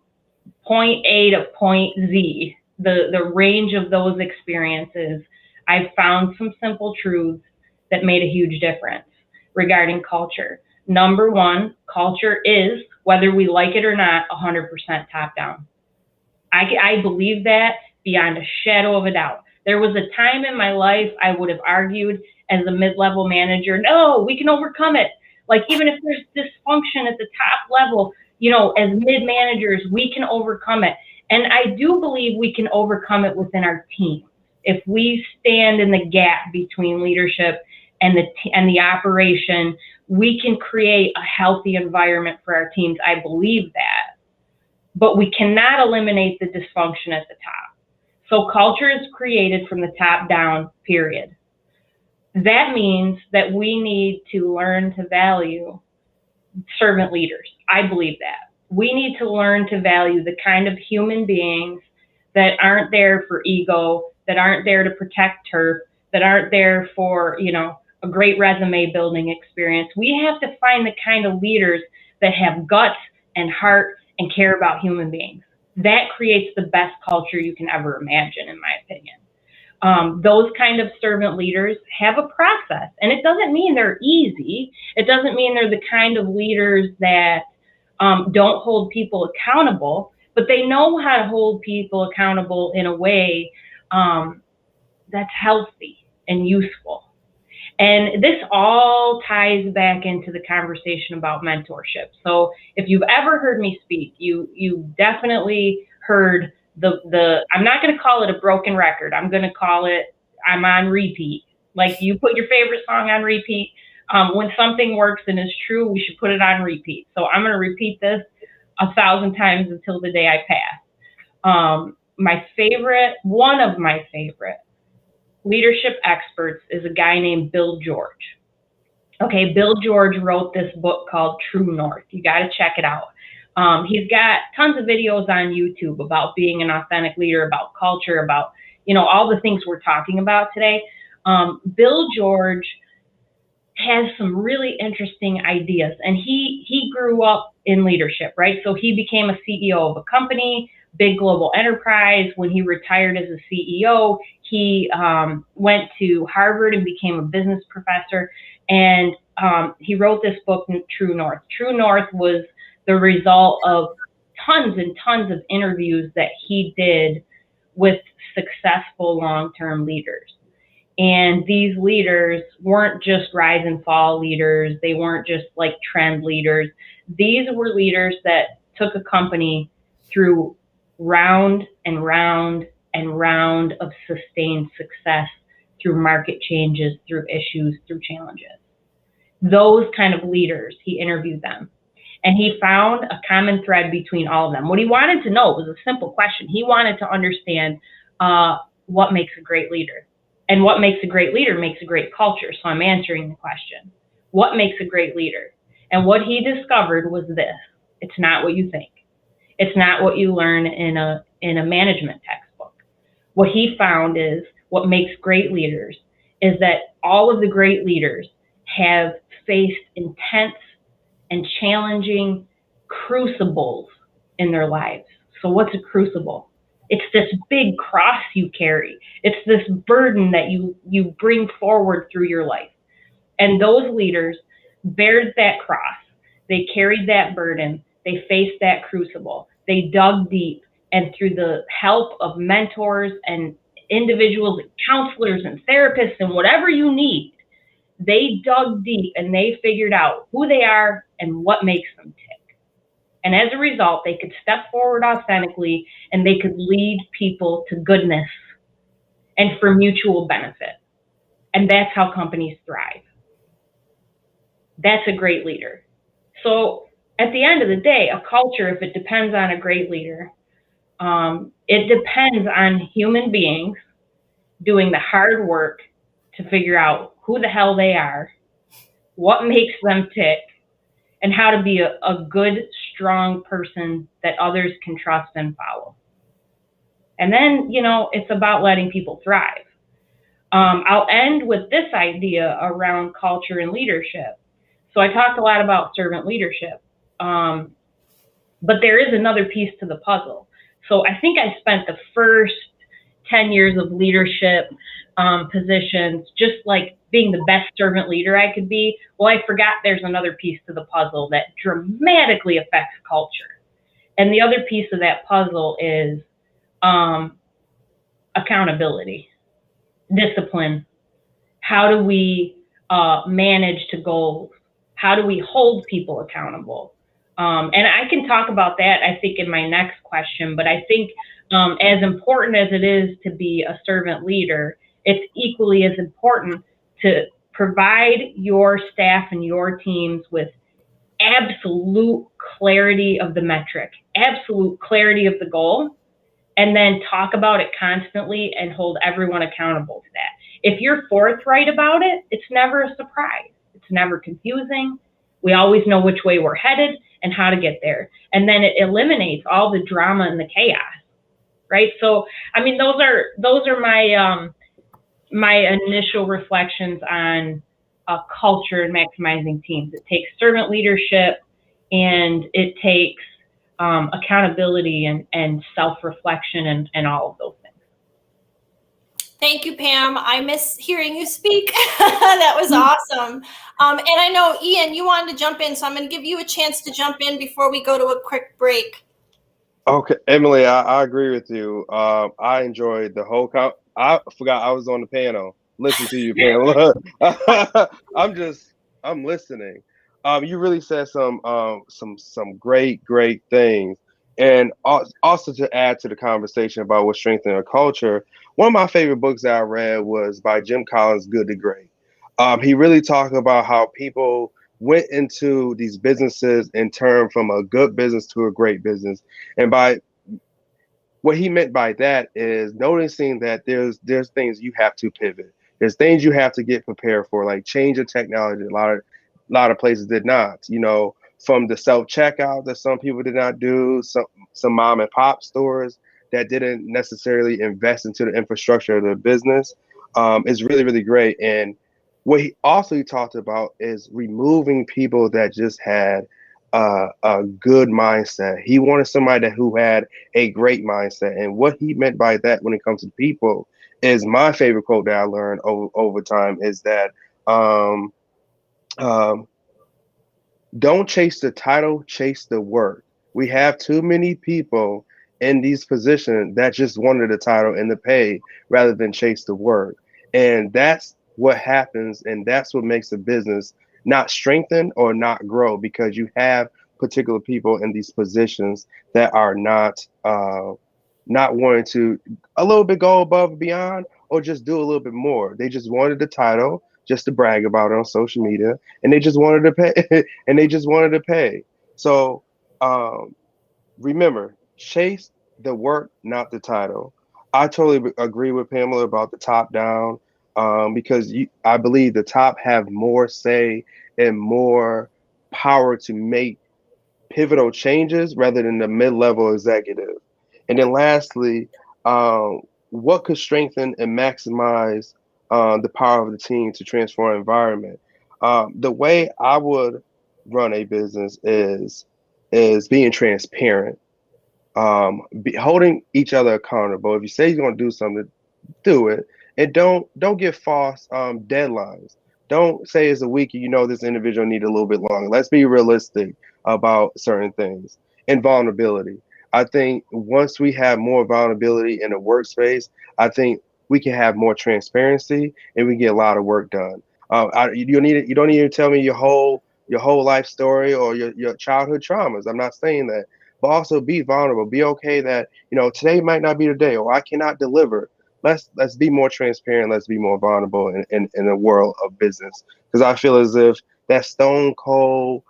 point A to point Z, the range of those experiences, I've found some simple truths that made a huge difference regarding culture. Number one, culture is, whether we like it or not, 100% top down. I believe that beyond a shadow of a doubt. There was a time in my life I would have argued as a mid-level manager, no, we can overcome it. Like, even if there's dysfunction at the top level, as mid-managers, we can overcome it. And I do believe we can overcome it within our team. If we stand in the gap between leadership and the operation, we can create a healthy environment for our teams. I believe that. but we cannot eliminate the dysfunction at the top. So culture is created from the top down, period. That means that we need to learn to value servant leaders. I believe that. We need to learn to value the kind of human beings that aren't there for ego, that aren't there to protect turf, that aren't there for, a great resume building experience. We have to find the kind of leaders that have guts and heart and care about human beings. That creates the best culture you can ever imagine, in my opinion. Those kind of servant leaders have a process, and it doesn't mean they're easy. It doesn't mean they're the kind of leaders that don't hold people accountable, but they know how to hold people accountable in a way that's healthy and useful. And this all ties back into the conversation about mentorship. So if you've ever heard me speak, you definitely heard I'm not going to call it a broken record. I'm going to call it, I'm on repeat. Like you put your favorite song on repeat. When something works and is true, we should put it on repeat. So I'm going to repeat this 1,000 times until the day I pass. One of my favorite leadership experts is a guy named Bill George. Okay, Bill George wrote this book called True North. You got to check it out. He's got tons of videos on YouTube about being an authentic leader, about culture, about, all the things we're talking about today. Bill George has some really interesting ideas, and he grew up in leadership, right? So he became a CEO of a company, big global enterprise. When he retired as a CEO, he went to Harvard and became a business professor, and he wrote this book, True North. True North was the result of tons and tons of interviews that he did with successful long-term leaders. And these leaders weren't just rise and fall leaders. They weren't just like trend leaders. These were leaders that took a company through round and round and round of sustained success through market changes, through issues, through challenges. Those kind of leaders, he interviewed them. And he found a common thread between all of them. What he wanted to know was a simple question. He wanted to understand what makes a great leader. And what makes a great leader makes a great culture. So I'm answering the question. What makes a great leader? And what he discovered was this. It's not what you think. It's not what you learn in a management textbook. What he found is what makes great leaders is that all of the great leaders have faced intense and challenging crucibles in their lives. So what's a crucible? It's this big cross you carry. It's this burden that you bring forward through your life. And those leaders bared that cross. They carried that burden. They faced that crucible. They dug deep. And through the help of mentors and individuals and counselors and therapists and whatever you need, they dug deep and they figured out who they are and what makes them tick. And as a result, they could step forward authentically and they could lead people to goodness and for mutual benefit. And that's how companies thrive. That's a great leader. So at the end of the day, a culture, if it depends on a great leader, it depends on human beings doing the hard work to figure out who the hell they are, what makes them tick, and how to be a good, strong person that others can trust and follow. And then, it's about letting people thrive. I'll end with this idea around culture and leadership. So I talked a lot about servant leadership, but there is another piece to the puzzle. So I think I spent the first 10 years of leadership positions just like being the best servant leader I could be. Well, I forgot there's another piece to the puzzle that dramatically affects culture. And the other piece of that puzzle is accountability, discipline. How do we manage to goals? How do we hold people accountable? And I can talk about that, I think, in my next question. But I think as important as it is to be a servant leader, it's equally as important to provide your staff and your teams with absolute clarity of the metric, absolute clarity of the goal, and then talk about it constantly and hold everyone accountable to that. If you're forthright about it, it's never a surprise. It's never confusing. We always know which way we're headed and how to get there. And then it eliminates all the drama and the chaos, right? So, I mean, those are my my initial reflections on culture and maximizing teams. It takes servant leadership, and it takes accountability and self-reflection and all of those things. Thank you, Pam. I miss hearing you speak. That was awesome. And I know, Ian, you wanted to jump in, so I'm going to give you a chance to jump in before we go to a quick break. Okay, Emily, I agree with you. I enjoyed the whole I forgot I was on the panel. Listen to you, Pamela. I'm listening. You really said some great things. And also to add to the conversation about what strengthening a culture, one of my favorite books that I read was by Jim Collins, Good to Great. He really talked about how people went into these businesses and turned from a good business to a great business. And by what he meant by that is noticing that there's things you have to pivot. There's things you have to get prepared for, like change of technology. A lot of places did not, from the self-checkout that some people did not do, some mom and pop stores that didn't necessarily invest into the infrastructure of the business. Is really, really great. And what he also talked about is removing people that just had a good mindset. He wanted somebody who had a great mindset. And what he meant by that when it comes to people is my favorite quote that I learned over time is that don't chase the title, chase the work. We have too many people in these positions that just wanted the title and the pay rather than chase the work. And that's what happens, and that's what makes a business not strengthen or not grow, because you have particular people in these positions that are not wanting to a little bit go above and beyond or just do a little bit more. They just wanted the title just to brag about it on social media, and they just wanted to pay. So remember, chase the work, not the title. I totally agree with Pamela about the top down. Because I believe the top have more say and more power to make pivotal changes rather than the mid-level executive. And then lastly, what could strengthen and maximize the power of the team to transform environment? The way I would run a business is being transparent, holding each other accountable. If you say you're going to do something, do it. And don't give false deadlines. Don't say it's a week, this individual need a little bit longer. Let's be realistic about certain things. And vulnerability. I think once we have more vulnerability in the workspace, I think we can have more transparency and we get a lot of work done. You don't need to tell me your whole life story or your childhood traumas. I'm not saying that, but also be vulnerable. Be okay that today might not be the day, or I cannot deliver. Let's be more transparent. Let's be more vulnerable in the world of business, because I feel as if that stone cold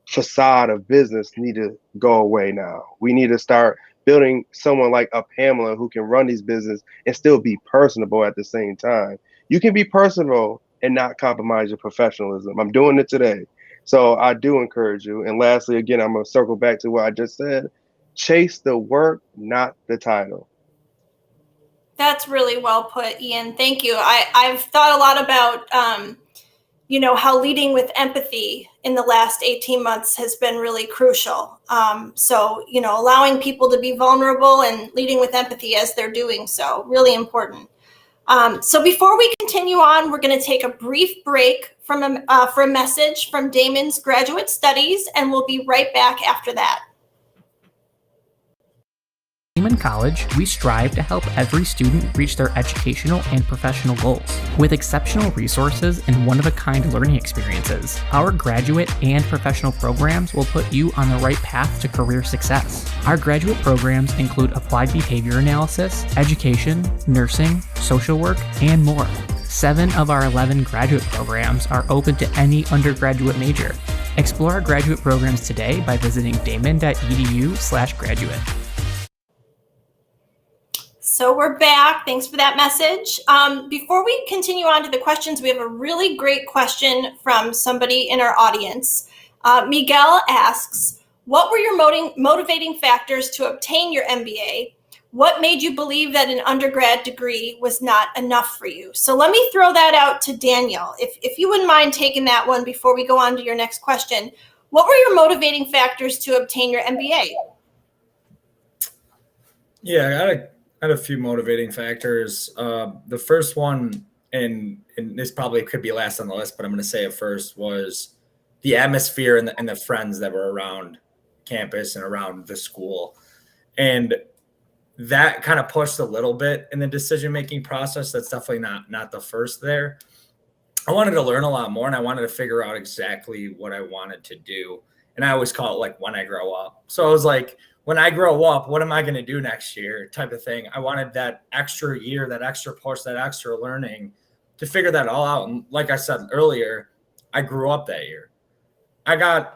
facade of business need to go away now. We need to start building someone like a Pamela who can run these business and still be personable at the same time. You can be personable and not compromise your professionalism. I'm doing it today. So I do encourage you. And lastly, again, I'm going to circle back to what I just said. Chase the work, not the title. That's really well put, Ian. Thank you. I've thought a lot about, how leading with empathy in the last 18 months has been really crucial. So, allowing people to be vulnerable and leading with empathy as they're doing so, really important. So before we continue on, we're going to take a brief break for a message from Daemen's Graduate Studies, and we'll be right back after that. Daemen College, we strive to help every student reach their educational and professional goals. With exceptional resources and one-of-a-kind learning experiences, our graduate and professional programs will put you on the right path to career success. Our graduate programs include applied behavior analysis, education, nursing, social work, and more. 7 of our 11 graduate programs are open to any undergraduate major. Explore our graduate programs today by visiting daemen.edu/graduate. So we're back. Thanks for that message. Before we continue on to the questions, we have a really great question from somebody in our audience. Miguel asks, what were your motivating factors to obtain your MBA? What made you believe that an undergrad degree was not enough for you? So let me throw that out to Daniel. If you wouldn't mind taking that one before we go on to your next question. What were your motivating factors to obtain your MBA? Yeah, I had a few motivating factors. The first one, and this probably could be last on the list, but I'm going to say it first, was the atmosphere and the friends that were around campus and around the school. And that kind of pushed a little bit in the decision-making process. That's definitely not the first there. I wanted to learn a lot more, and I wanted to figure out exactly what I wanted to do. And I always call it like when I grow up. So I was like, when I grow up, what am I going to do next year type of thing. I wanted that extra year, that extra push, that extra learning to figure that all out. And like I said earlier, I grew up that year. I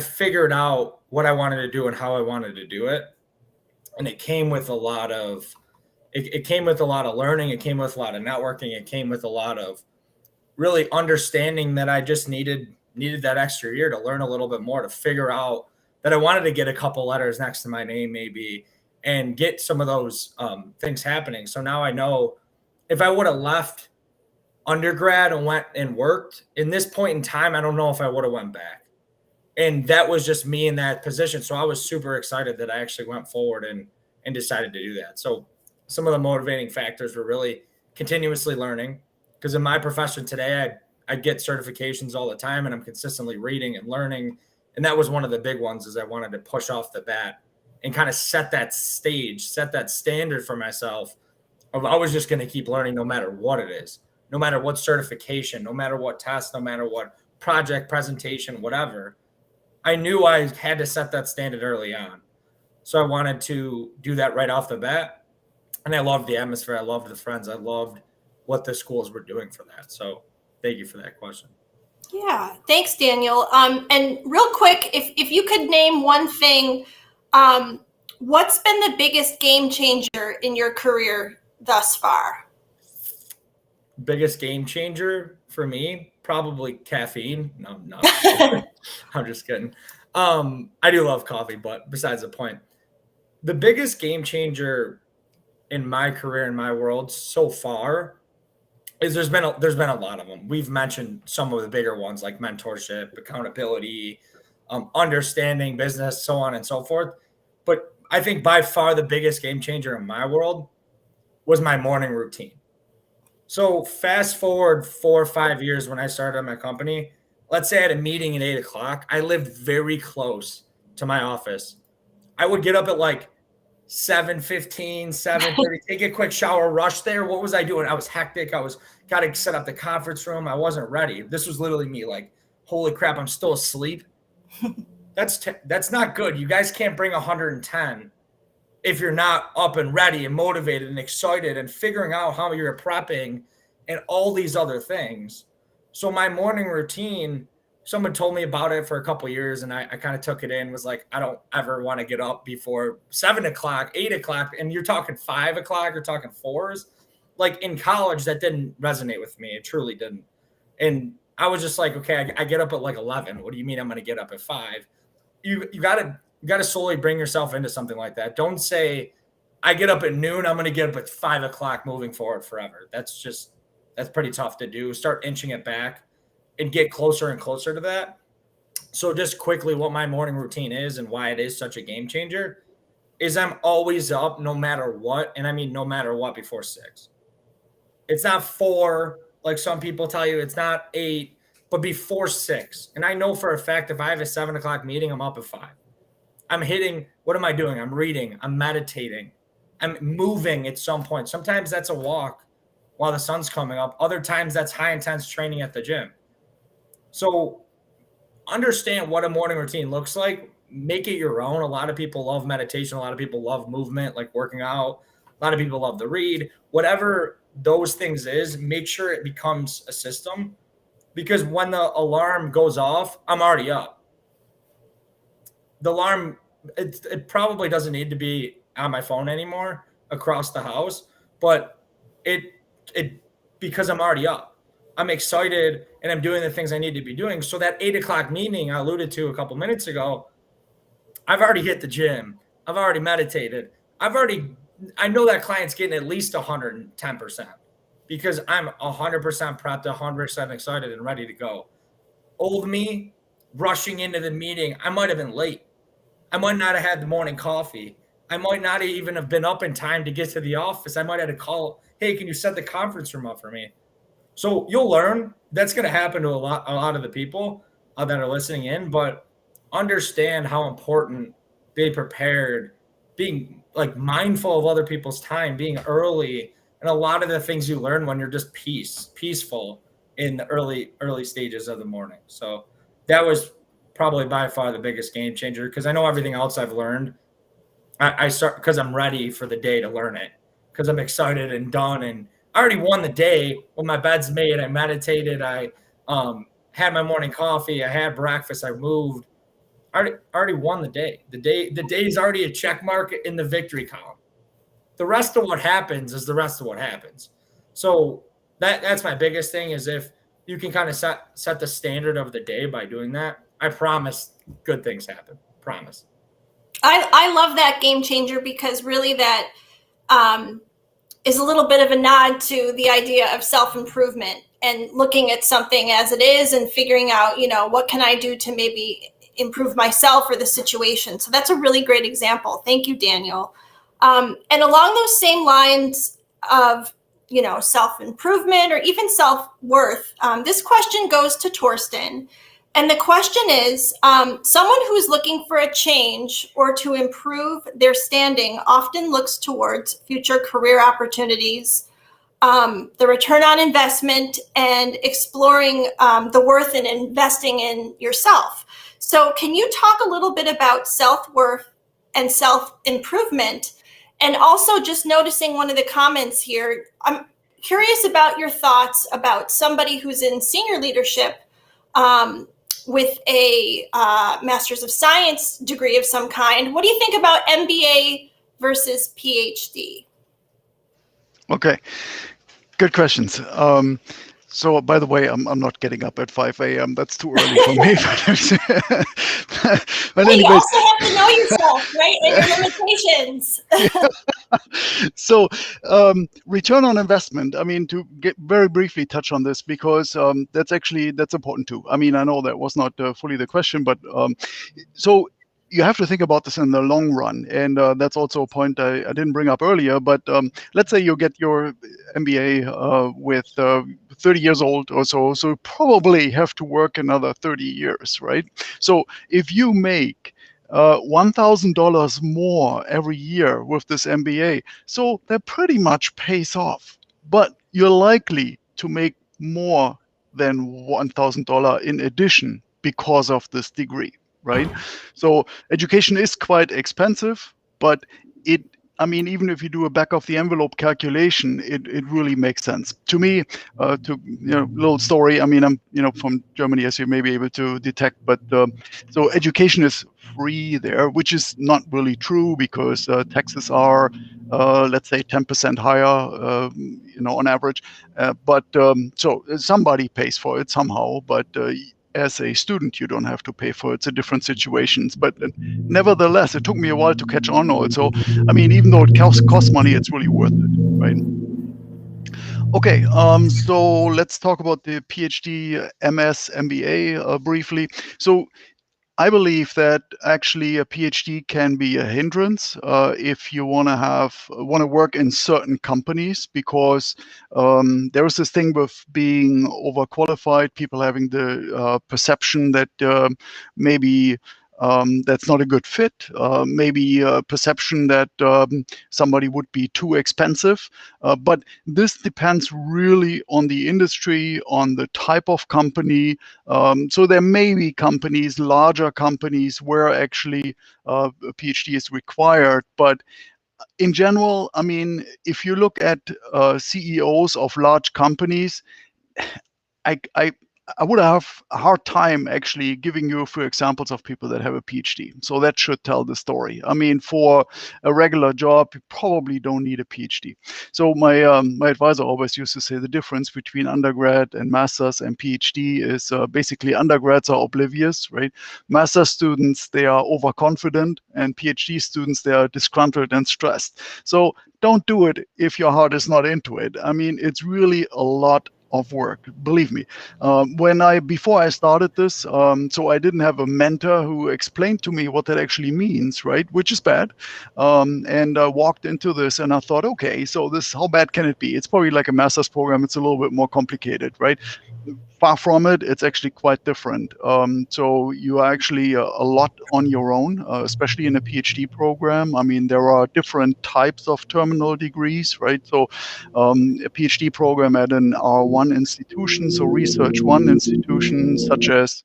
figured out what I wanted to do and how I wanted to do it. And it came with a lot of, it came with a lot of learning. It came with a lot of networking. It came with a lot of really understanding that I just needed that extra year to learn a little bit more, to figure out that I wanted to get a couple letters next to my name maybe and get some of those things happening. So now I know if I would have left undergrad and went and worked in this point in time, I don't know if I would have went back. And that was just me in that position. So I was super excited that I actually went forward and decided to do that. So some of the motivating factors were really continuously learning, because in my profession today, I get certifications all the time and I'm consistently reading and learning. And that was one of the big ones, is I wanted to push off the bat and kind of set that stage, set that standard for myself of I was just going to keep learning no matter what it is, no matter what certification, no matter what test, no matter what project, presentation, whatever. I knew I had to set that standard early on. So I wanted to do that right off the bat. And I loved the atmosphere. I loved the friends. I loved what the schools were doing for that. So thank you for that question. Yeah, thanks, Daniel. And real quick, if you could name one thing, what's been the biggest game changer in your career thus far? Biggest game changer for me, probably caffeine. No, I'm just kidding. I do love coffee, but besides the point, the biggest game changer in my career, in my world so far, is there's been a lot of them. We've mentioned some of the bigger ones like mentorship, accountability, understanding business, so on and so forth. But I think by far the biggest game changer in my world was my morning routine. So fast forward 4 or 5 years when I started my company, let's say I had a meeting at 8 o'clock. I lived very close to my office. I would get up at like 7:15, 7:30, take a quick shower, rush there. What was I doing? I was hectic. I was got to set up the conference room. I wasn't ready. This was literally me like, holy crap, I'm still asleep. That's not good. You guys can't bring 110 if you're not up and ready and motivated and excited and figuring out how you're prepping and all these other things. So my morning routine, someone told me about it for a couple of years and I kind of took it in, was like, I don't ever want to get up before 7 o'clock, 8 o'clock. And you're talking 5 o'clock, you're talking 4s. Like in college, that didn't resonate with me. It truly didn't. And I was just like, okay, I get up at like 11. What do you mean I'm going to get up at 5? You got to slowly bring yourself into something like that. Don't say, I get up at noon, I'm going to get up at 5 o'clock moving forward forever. That's pretty tough to do. Start inching it back and get closer and closer to that. So just quickly, what my morning routine is and why it is such a game changer is I'm always up no matter what. And I mean, no matter what before 6. It's not 4, like some people tell you, it's not 8, but before 6. And I know for a fact, if I have a 7 o'clock meeting, I'm up at 5. I'm hitting, what am I doing? I'm reading, I'm meditating, I'm moving at some point. Sometimes that's a walk while the sun's coming up. Other times that's high intense training at the gym. So understand what a morning routine looks like. Make it your own. A lot of people love meditation. A lot of people love movement, like working out. A lot of people love to read. Whatever those things is, make sure it becomes a system, because when the alarm goes off, I'm already up. The alarm, it probably doesn't need to be on my phone anymore across the house, but it because I'm already up, I'm excited and I'm doing the things I need to be doing. So that 8 o'clock meeting I alluded to a couple minutes ago, I've already hit the gym. I've already meditated. I know that client's getting at least 110% because I'm 100% prepped, 100% excited and ready to go. Old me rushing into the meeting, I might have been late. I might not have had the morning coffee. I might not even have been up in time to get to the office. I might have had to call, hey, can you set the conference room up for me? So you'll learn. That's going to happen to a lot of the people that are listening in, but understand how important being prepared, being like mindful of other people's time, being early, and a lot of the things you learn when you're just peaceful in the early stages of the morning. So that was probably by far the biggest game changer, because I know everything else I've learned, I start because I'm ready for the day to learn it, because I'm excited and done, and I already won the day when my bed's made. I meditated. I had my morning coffee. I had breakfast. I moved. I already won the day. The day is already a check mark in the victory column. The rest of what happens is the rest of what happens. So that's my biggest thing, is if you can kind of set the standard of the day by doing that, I promise good things happen. Promise. I love that game changer, because really that is a little bit of a nod to the idea of self-improvement and looking at something as it is and figuring out, what can I do to maybe improve myself or the situation. So that's a really great example. Thank you, Daniel. And along those same lines of, self-improvement or even self-worth, this question goes to Thorsten. And the question is, someone who's looking for a change or to improve their standing often looks towards future career opportunities, the return on investment, and exploring the worth in investing in yourself. So can you talk a little bit about self-worth and self-improvement? And also just noticing one of the comments here, I'm curious about your thoughts about somebody who's in senior leadership with a Master's of Science degree of some kind. What do you think about MBA versus PhD? Okay, good questions. So, by the way, I'm not getting up at 5 a.m. That's too early for me. But You also have to know yourself, right? And your limitations. So, return on investment. I mean, to very briefly touch on this, because that's important too. I mean, I know that was not fully the question, but so you have to think about this in the long run. And that's also a point I didn't bring up earlier. But let's say you get your MBA with 30 years old or so. So you probably have to work another 30 years, right? So if you make $1,000 more every year with this MBA, so that pretty much pays off. But you're likely to make more than $1,000 in addition because of this degree, right? So education is quite expensive, but even if you do a back of the envelope calculation, it really makes sense to me. Little story. I mean, I'm from Germany, as you may be able to detect, but so education is free there, which is not really true, because taxes are let's say 10% higher, on average. But so somebody pays for it somehow, but as a student, you don't have to pay for it. It's a different situations. But nevertheless, it took me a while to catch on also. I mean, even though it costs money, it's really worth it, right? Okay, so let's talk about the PhD, MS, MBA briefly. So I believe that actually a PhD can be a hindrance if you want to work in certain companies, because there is this thing with being overqualified, people having the perception that maybe that's not a good fit, maybe a perception that somebody would be too expensive. But this depends really on the industry, on the type of company. So there may be companies, larger companies, where actually a PhD is required. But in general, I mean, if you look at CEOs of large companies, I would have a hard time actually giving you a few examples of people that have a PhD. So that should tell the story. I mean, for a regular job, you probably don't need a PhD. So my advisor always used to say the difference between undergrad and masters and PhD is basically undergrads are oblivious, right? Master students, they are overconfident, and PhD students, they are disgruntled and stressed. So don't do it if your heart is not into it. I mean, it's really a lot of work, believe me. Before I started this, so I didn't have a mentor who explained to me what that actually means, right? Which is bad. And I walked into this and I thought, okay, so this, how bad can it be? It's probably like a master's program. It's a little bit more complicated, right? Far from it, it's actually quite different. So you are actually a lot on your own, especially in a PhD program. I mean, there are different types of terminal degrees, right? So a PhD program at an R1 institution, so research one institution such as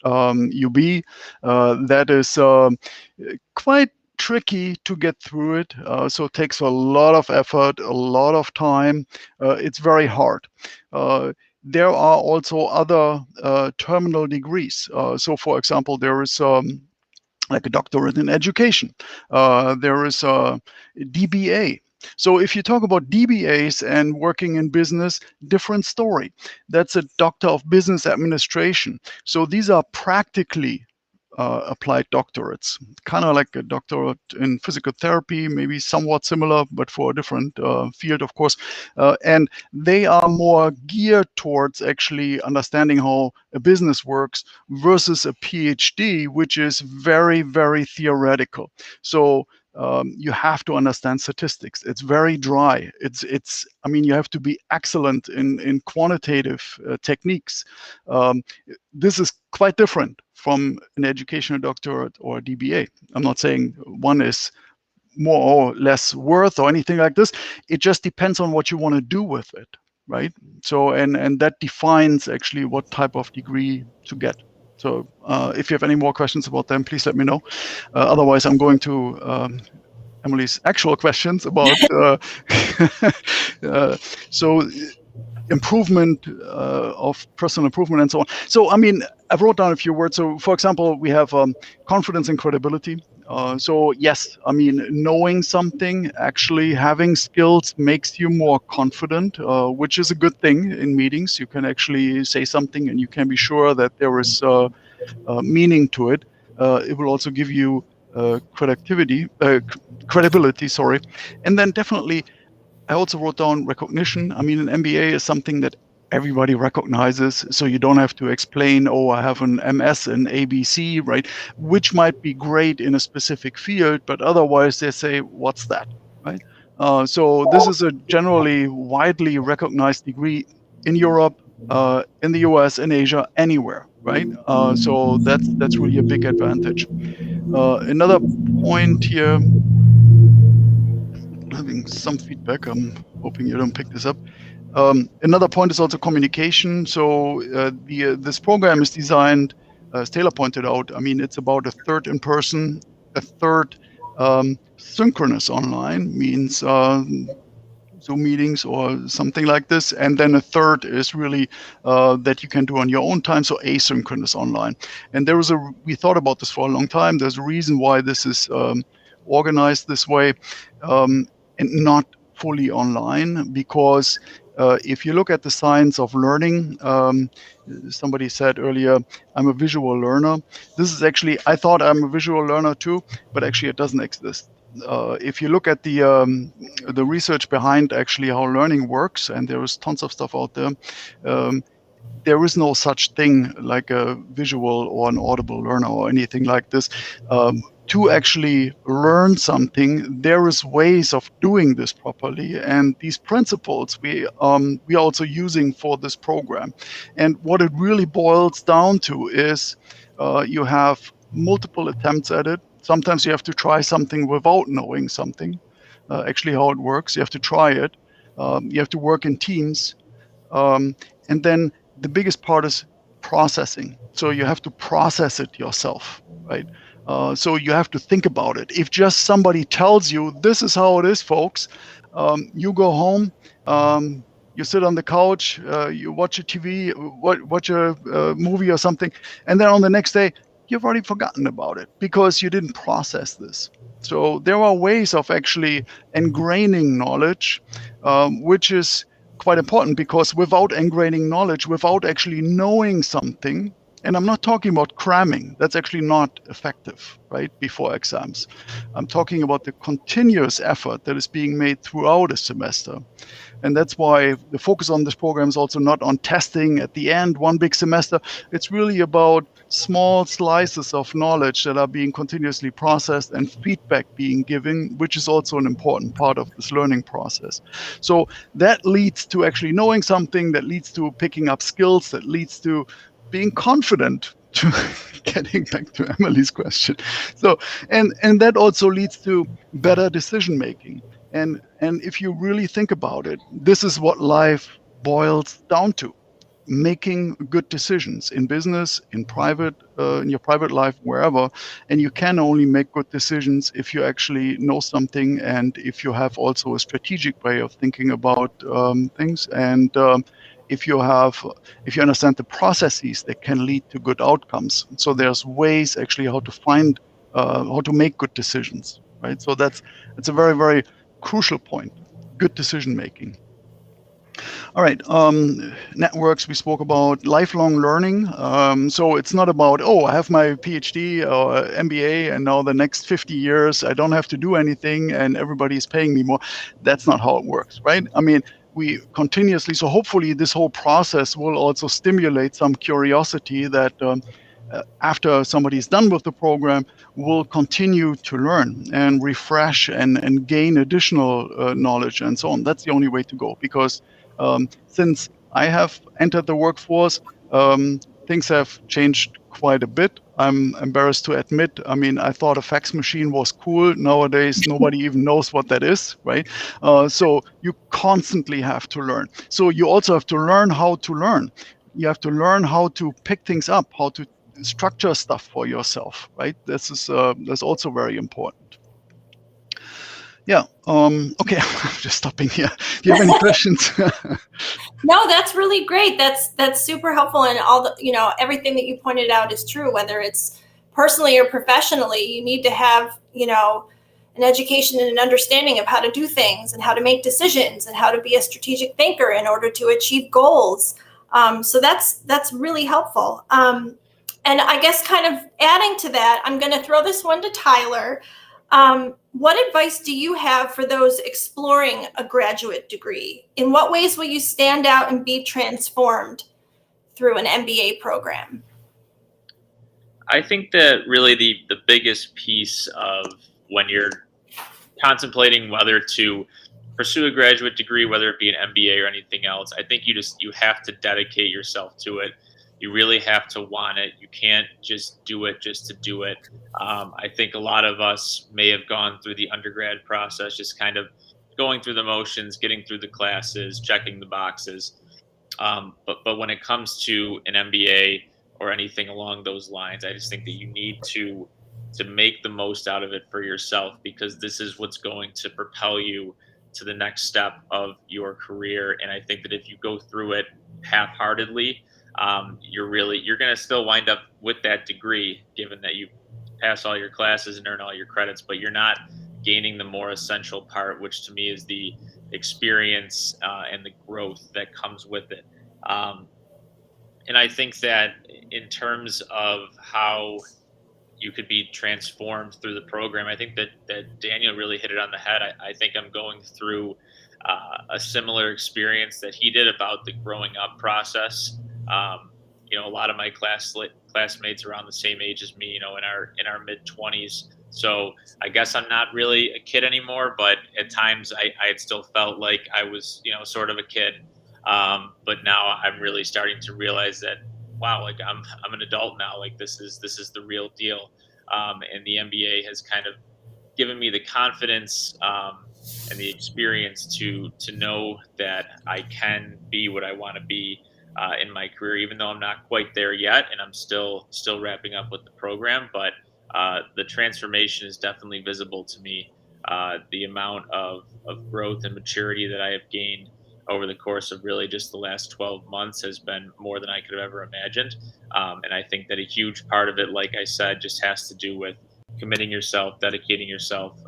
UB, that is quite tricky to get through it. So it takes a lot of effort, a lot of time. It's very hard. There are also other terminal degrees. So for example, there is like a doctorate in education. There is a DBA. So if you talk about DBAs and working in business, different story. That's a Doctor of Business Administration. So these are practically applied doctorates, kind of like a doctorate in physical therapy, maybe somewhat similar, but for a different field, of course. And they are more geared towards actually understanding how a business works versus a PhD, which is very, very theoretical. So you have to understand statistics. It's very dry. I mean, you have to be excellent in quantitative techniques. This is quite different from an educational doctorate or a DBA. I'm not saying one is more or less worth or anything like this. It just depends on what you want to do with it, right? So, and that defines actually what type of degree to get. So if you have any more questions about them, please let me know. Otherwise, I'm going to Emily's actual questions about so improvement of personal improvement and so on. So, I mean, I wrote down a few words. So, for example, we have confidence and credibility. So, yes, I mean, knowing something, actually having skills makes you more confident, which is a good thing in meetings. You can actually say something and you can be sure that there is meaning to it. It will also give you credibility, sorry. And then definitely, I also wrote down recognition. I mean, an MBA is something that everybody recognizes, so you don't have to explain, oh, I have an MS in ABC, right? Which might be great in a specific field, but otherwise they say, what's that, right? So this is a generally widely recognized degree in Europe, in the US, in Asia, anywhere, right? So that's really a big advantage. Another point here, having some feedback. I'm hoping you don't pick this up. Another point is also communication. So this program is designed, as Taylor pointed out, I mean, it's about a third in person, a third synchronous online, means Zoom meetings or something like this. And then a third is really that you can do on your own time, so asynchronous online. And we thought about this for a long time. There's a reason why this is organized this way and not fully online, because if you look at the science of learning, somebody said earlier, I'm a visual learner. This is actually, I thought I'm a visual learner too, but actually it doesn't exist. If you look at the research behind actually how learning works, and there is tons of stuff out there, there is no such thing like a visual or an audible learner or anything like this. To actually learn something, there is ways of doing this properly, and these principles we are also using for this program. And what it really boils down to is you have multiple attempts at it. Sometimes you have to try something without knowing something, actually how it works. You have to try it. You have to work in teams. And then the biggest part is processing. So you have to process it yourself, right? So you have to think about it. If just somebody tells you, this is how it is, folks, you go home, you sit on the couch, you watch a TV, watch a movie or something, and then on the next day, you've already forgotten about it because you didn't process this. So there are ways of actually ingraining knowledge, which is quite important, because without ingraining knowledge, without actually knowing something, and I'm not talking about cramming, that's actually not effective, right, before exams. I'm talking about the continuous effort that is being made throughout a semester. And that's why the focus on this program is also not on testing at the end, one big semester. It's really about small slices of knowledge that are being continuously processed and feedback being given, which is also an important part of this learning process. So that leads to actually knowing something, that leads to picking up skills, that leads to being confident, to getting back to Emily's question. So, and that also leads to better decision making. And if you really think about it, this is what life boils down to: making good decisions in business, in private, in your private life, wherever. And you can only make good decisions if you actually know something, and if you have also a strategic way of thinking about things, and if you understand the processes that can lead to good outcomes. So there's ways actually how to make good decisions, right? So it's a very, very crucial point: good decision making. All right, networks, we spoke about lifelong learning. So it's not about, oh, I have my PhD or MBA, and now the next 50 years I don't have to do anything and everybody's paying me more. That's not how it works, right? I mean, we continuously, so hopefully this whole process will also stimulate some curiosity that after somebody's done with the program, will continue to learn and refresh and gain additional knowledge and so on. That's the only way to go, because since I have entered the workforce, things have changed quite a bit. I'm embarrassed to admit. I mean, I thought a fax machine was cool. Nowadays, nobody even knows what that is, right? So you constantly have to learn. So you also have to learn how to learn. You have to learn how to pick things up, how to structure stuff for yourself, right? That's also very important. Yeah. Okay. I'm just stopping here. Do you have any questions? No, that's really great. That's super helpful, and all the everything that you pointed out is true. Whether it's personally or professionally, you need to have an education and an understanding of how to do things and how to make decisions and how to be a strategic thinker in order to achieve goals. So that's really helpful. And I guess kind of adding to that, I'm going to throw this one to Tyler. What advice do you have for those exploring a graduate degree? In what ways will you stand out and be transformed through an MBA program? I think that really the biggest piece of when you're contemplating whether to pursue a graduate degree, whether it be an MBA or anything else, I think you have to dedicate yourself to it. You really have to want it. You can't just do it just to do it. I think a lot of us may have gone through the undergrad process, just kind of going through the motions, getting through the classes, checking the boxes. But when it comes to an MBA or anything along those lines, I just think that you need to make the most out of it for yourself, because this is what's going to propel you to the next step of your career. And I think that if you go through it half-heartedly, you're going to still wind up with that degree, given that you pass all your classes and earn all your credits, but you're not gaining the more essential part, which to me is the experience and the growth that comes with it. And I think that in terms of how you could be transformed through the program, I think that Daniel really hit it on the head. I think I'm going through a similar experience that he did about the growing up process. A lot of my classmates around the same age as me, in our mid 20s. So I guess I'm not really a kid anymore, but at times I had still felt like I was, sort of a kid. But now I'm really starting to realize that, wow, like I'm an adult now. Like this is the real deal. And the MBA has kind of given me the confidence and the experience to know that I can be what I want to be in my career, even though I'm not quite there yet, and I'm still wrapping up with the program. But the transformation is definitely visible to me. The amount of growth and maturity that I have gained over the course of really just the last 12 months has been more than I could have ever imagined. And I think that a huge part of it, like I said, just has to do with committing yourself, dedicating yourself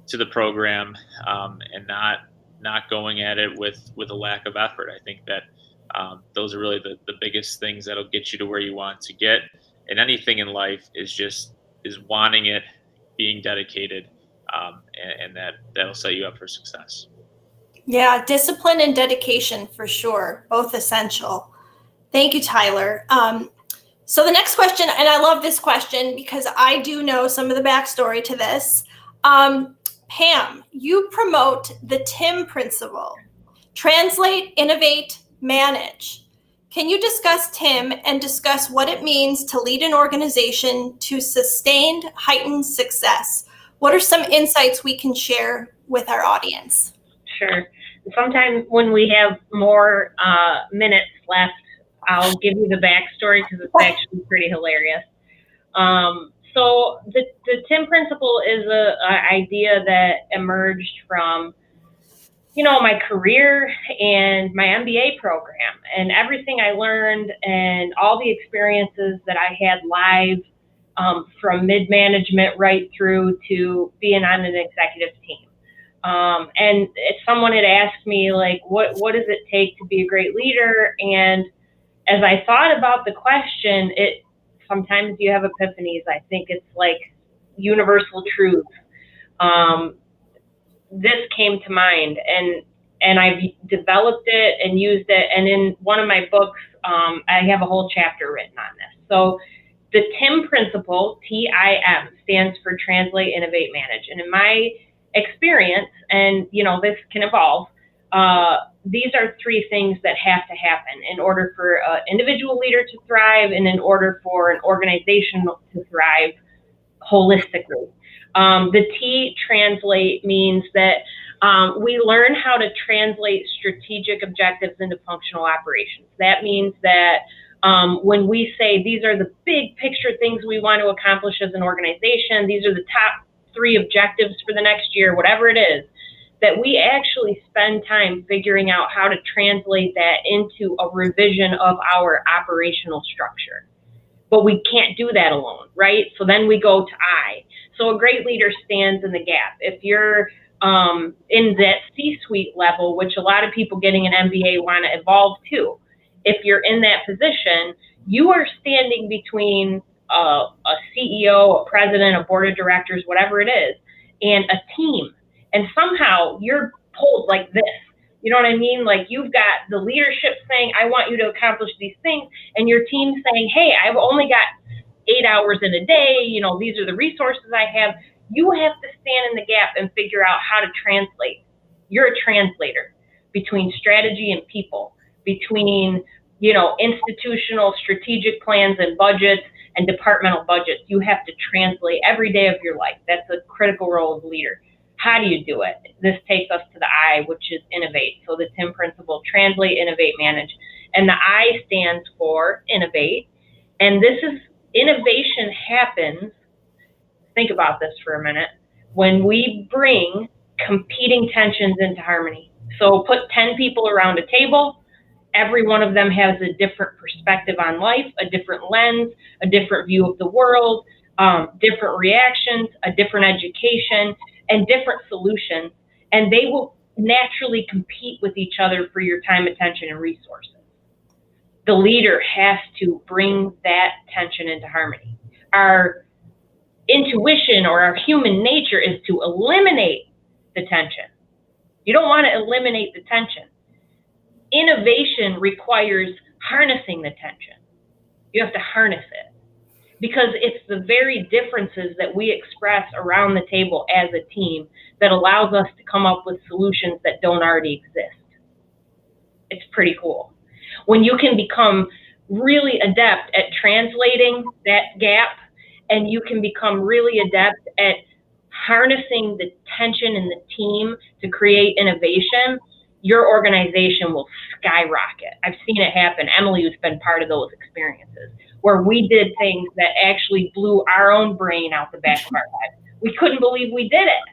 to the program, and not going at it with a lack of effort. I think that those are really the biggest things that'll get you to where you want to get. And anything in life is wanting it, being dedicated, and that'll set you up for success. Yeah, discipline and dedication for sure, both essential. Thank you, Tyler. So the next question, and I love this question because I do know some of the backstory to this. Pam, you promote the TIM principle: translate, innovate, manage. Can you discuss TIM and discuss what it means to lead an organization to sustained, heightened success? What are some insights we can share with our audience? Sure. Sometimes when we have more minutes left, I'll give you the backstory because it's actually pretty hilarious. So the TIM principle is an idea that emerged from, my career and my MBA program and everything I learned and all the experiences that I had live, from mid-management right through to being on an executive team. And if someone had asked me, like, what does it take to be a great leader? And as I thought about the question, sometimes you have epiphanies. I think it's like universal truth. This came to mind, and I've developed it and used it. And in one of my books, I have a whole chapter written on this. So the TIM principle, TIM, stands for translate, innovate, manage. And in my experience, and this can evolve, these are three things that have to happen in order for an individual leader to thrive and in order for an organization to thrive holistically. The T, translate, means that we learn how to translate strategic objectives into functional operations. That means that when we say these are the big picture things we want to accomplish as an organization, these are the top 3 objectives for the next year, whatever it is, that we actually spend time figuring out how to translate that into a revision of our operational structure. But we can't do that alone, right? So then we go to I. So a great leader stands in the gap. If you're in that C-suite level, which a lot of people getting an MBA want to evolve to, if you're in that position, you are standing between a CEO, a president, a board of directors, whatever it is, and a team. And somehow you're pulled like this. You know what I mean? Like, you've got the leadership saying, I want you to accomplish these things, and your team saying, hey, I've only got 8 hours in a day. These are the resources I have. You have to stand in the gap and figure out how to translate. You're a translator between strategy and people, between, institutional strategic plans and budgets and departmental budgets. You have to translate every day of your life. That's a critical role of a leader. How do you do it? This takes us to the I, which is innovate. So the TIM principle: translate, innovate, manage. And the I stands for innovate. And this is, innovation happens, think about this for a minute, when we bring competing tensions into harmony. So put 10 people around a table. Every one of them has a different perspective on life, a different lens, a different view of the world, different reactions, a different education, and different solutions. And they will naturally compete with each other for your time, attention, and resources. The leader has to bring that tension into harmony. Our intuition or our human nature is to eliminate the tension. You don't want to eliminate the tension. Innovation requires harnessing the tension. You have to harness it, because it's the very differences that we express around the table as a team that allows us to come up with solutions that don't already exist. It's pretty cool. When you can become really adept at translating that gap, and you can become really adept at harnessing the tension in the team to create innovation, your organization will skyrocket. I've seen it happen. Emily has been part of those experiences where we did things that actually blew our own brain out the back of our head. We couldn't believe we did it.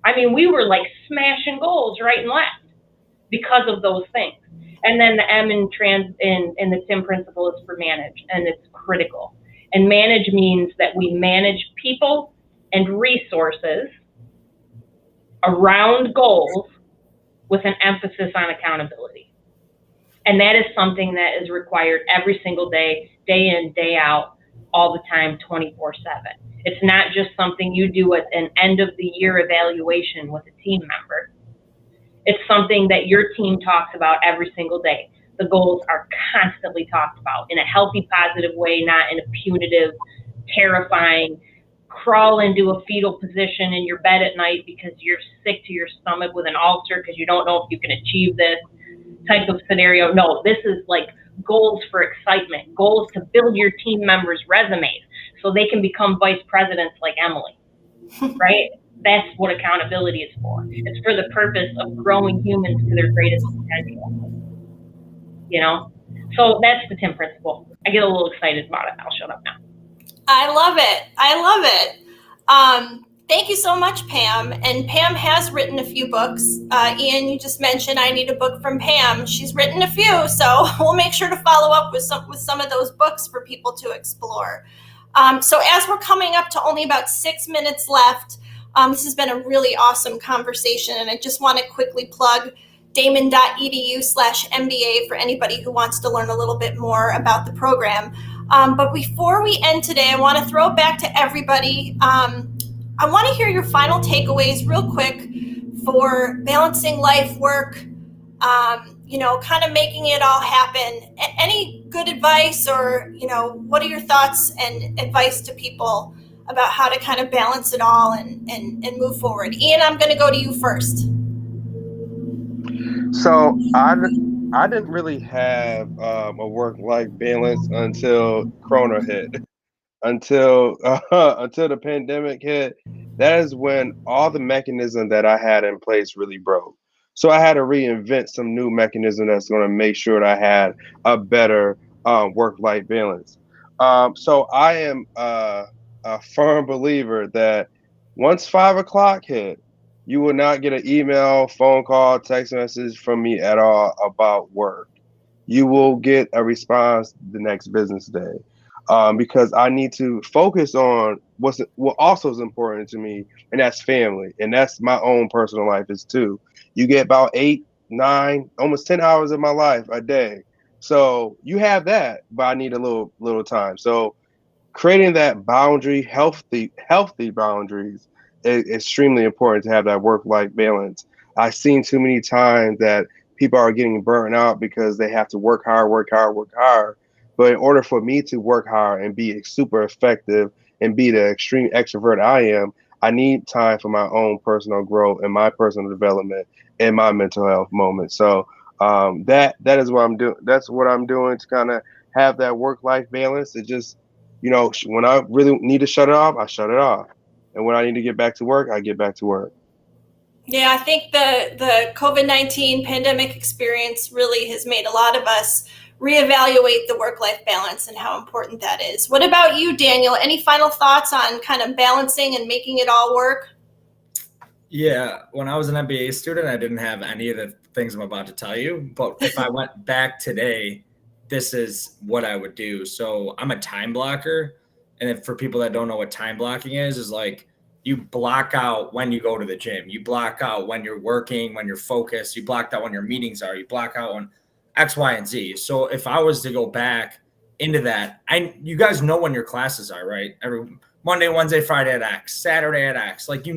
I mean, we were like smashing goals right and left because of those things. And then the M in the TIM principle is for manage, and it's critical. And manage means that we manage people and resources around goals with an emphasis on accountability. And that is something that is required every single day, day in, day out, all the time, 24/7. It's not just something you do at an end of the year evaluation with a team member. It's something that your team talks about every single day. The goals are constantly talked about in a healthy, positive way, not in a punitive, terrifying, crawl into a fetal position in your bed at night because you're sick to your stomach with an ulcer because you don't know if you can achieve this type of scenario. No, this is like goals for excitement, goals to build your team members' resumes so they can become vice presidents like Emily, right? That's what accountability is for. It's for the purpose of growing humans to their greatest potential, you know? So that's the TIM principle. I get a little excited about it. I'll shut up now. I love it. I love it. Thank you so much, Pam. And Pam has written a few books. Ian, you just mentioned I need a book from Pam. She's written a few, so we'll make sure to follow up with some of those books for people to explore. So as we're coming up to only about 6 minutes left, this has been a really awesome conversation, and I just want to quickly plug daemen.edu/MBA for anybody who wants to learn a little bit more about the program. But before we end today, I want to throw it back to everybody. I want to hear your final takeaways real quick for balancing life, work, kind of making it all happen. Any good advice or, what are your thoughts and advice to people about how to kind of balance it all and move forward? Ian, I'm going to go to you first. So I didn't really have a work-life balance until Corona hit, until the pandemic hit. That is when all the mechanism that I had in place really broke. So I had to reinvent some new mechanism that's going to make sure that I had a better work-life balance. So I am a firm believer that once 5 o'clock hit, you will not get an email, phone call, text message from me at all about work. You will get a response the next business day, because I need to focus on what also is important to me, and that's family, and that's my own personal life is too. You get about 8, 9, almost 10 hours of my life a day, so you have that, but I need a little time. So creating that boundary, healthy boundaries is extremely important to have that work-life balance. I've seen too many times that people are getting burnt out because they have to work hard. But in order for me to work hard and be super effective and be the extreme extrovert I am, I need time for my own personal growth and my personal development and my mental health moments. So that is what I'm doing. That's what I'm doing to kind of have that work-life balance. It just, when I really need to shut it off, I shut it off. And when I need to get back to work, I get back to work. Yeah, I think the COVID-19 pandemic experience really has made a lot of us reevaluate the work-life balance and how important that is. What about you, Daniel? Any final thoughts on kind of balancing and making it all work? Yeah, when I was an MBA student, I didn't have any of the things I'm about to tell you. But if I went back today, this is what I would do. So I'm a time blocker. And if for people that don't know what time blocking is like you block out when you go to the gym. You block out when you're working, when you're focused. You block out when your meetings are. You block out when X, Y, and Z. So if I was to go back into that, you guys know when your classes are, right? Every Monday, Wednesday, Friday at X, Saturday at X. Like,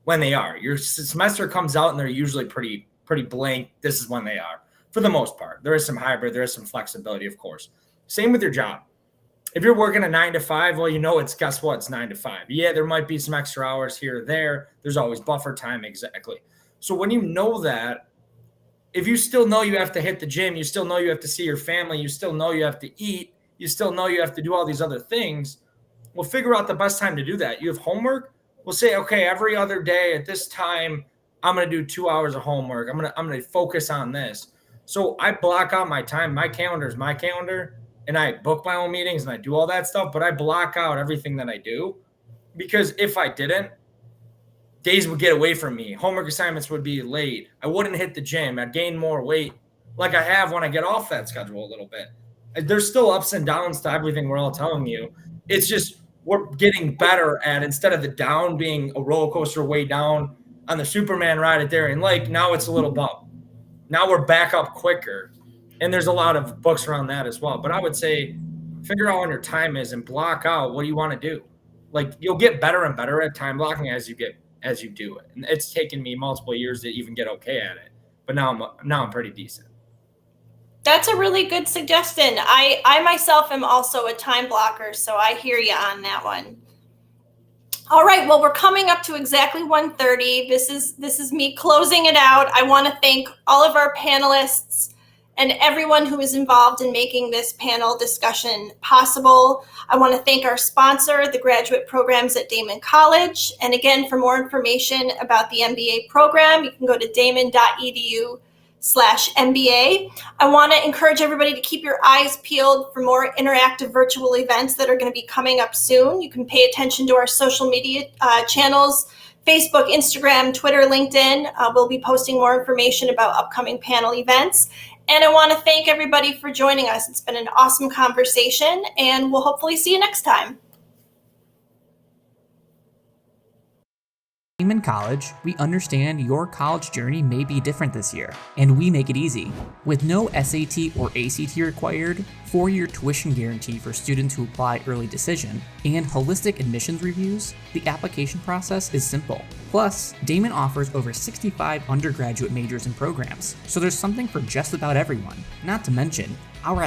when they are. Your semester comes out and they're usually pretty blank. This is when they are for the most part. There is some hybrid. There is some flexibility, of course. Same with your job. If you're working a 9 to 5, well, guess what? It's 9 to 5. Yeah, there might be some extra hours here or there. There's always buffer time. Exactly. So when you know that, if you still know you have to hit the gym, you still know you have to see your family, you still know you have to eat, you still know you have to do all these other things, we'll figure out the best time to do that. You have homework. We'll say, okay, every other day at this time, I'm going to do 2 hours of homework. I'm going to focus on this. So I block out my time. My calendar is my calendar. and I book my own meetings and I do all that stuff, but I block out everything that I do, because if I didn't, days would get away from me. Homework assignments would be late. I wouldn't hit the gym. I'd gain more weight like I have when I get off that schedule a little bit. There's still ups and downs to everything we're all telling you. It's just we're getting better at, instead of the down being a roller coaster way down on the Superman ride at Darien Lake, now it's a little bump. Now we're back up quicker. And there's a lot of books around that as well. But I would say figure out when your time is and block out what you want to do. Like, you'll get better and better at time blocking as you do it. And it's taken me multiple years to even get okay at it. But now I'm pretty decent. That's a really good suggestion. I myself am also a time blocker, so I hear you on that one. All right, well, we're coming up to exactly 1:30. This is me closing it out. I want to thank all of our panelists and everyone who is involved in making this panel discussion possible. I want to thank our sponsor, the graduate programs at Daemen College. And again, for more information about the MBA program, you can go to daemen.edu/MBA. I want to encourage everybody to keep your eyes peeled for more interactive virtual events that are going to be coming up soon. You can pay attention to our social media channels, Facebook, Instagram, Twitter, LinkedIn. We'll be posting more information about upcoming panel events. And I want to thank everybody for joining us. It's been an awesome conversation, and we'll hopefully see you next time. Daemen College, we understand your college journey may be different this year, and we make it easy. With no SAT or ACT required, 4-year tuition guarantee for students who apply early decision, and holistic admissions reviews, the application process is simple. Plus, Daemen offers over 65 undergraduate majors and programs, so there's something for just about everyone. Not to mention, our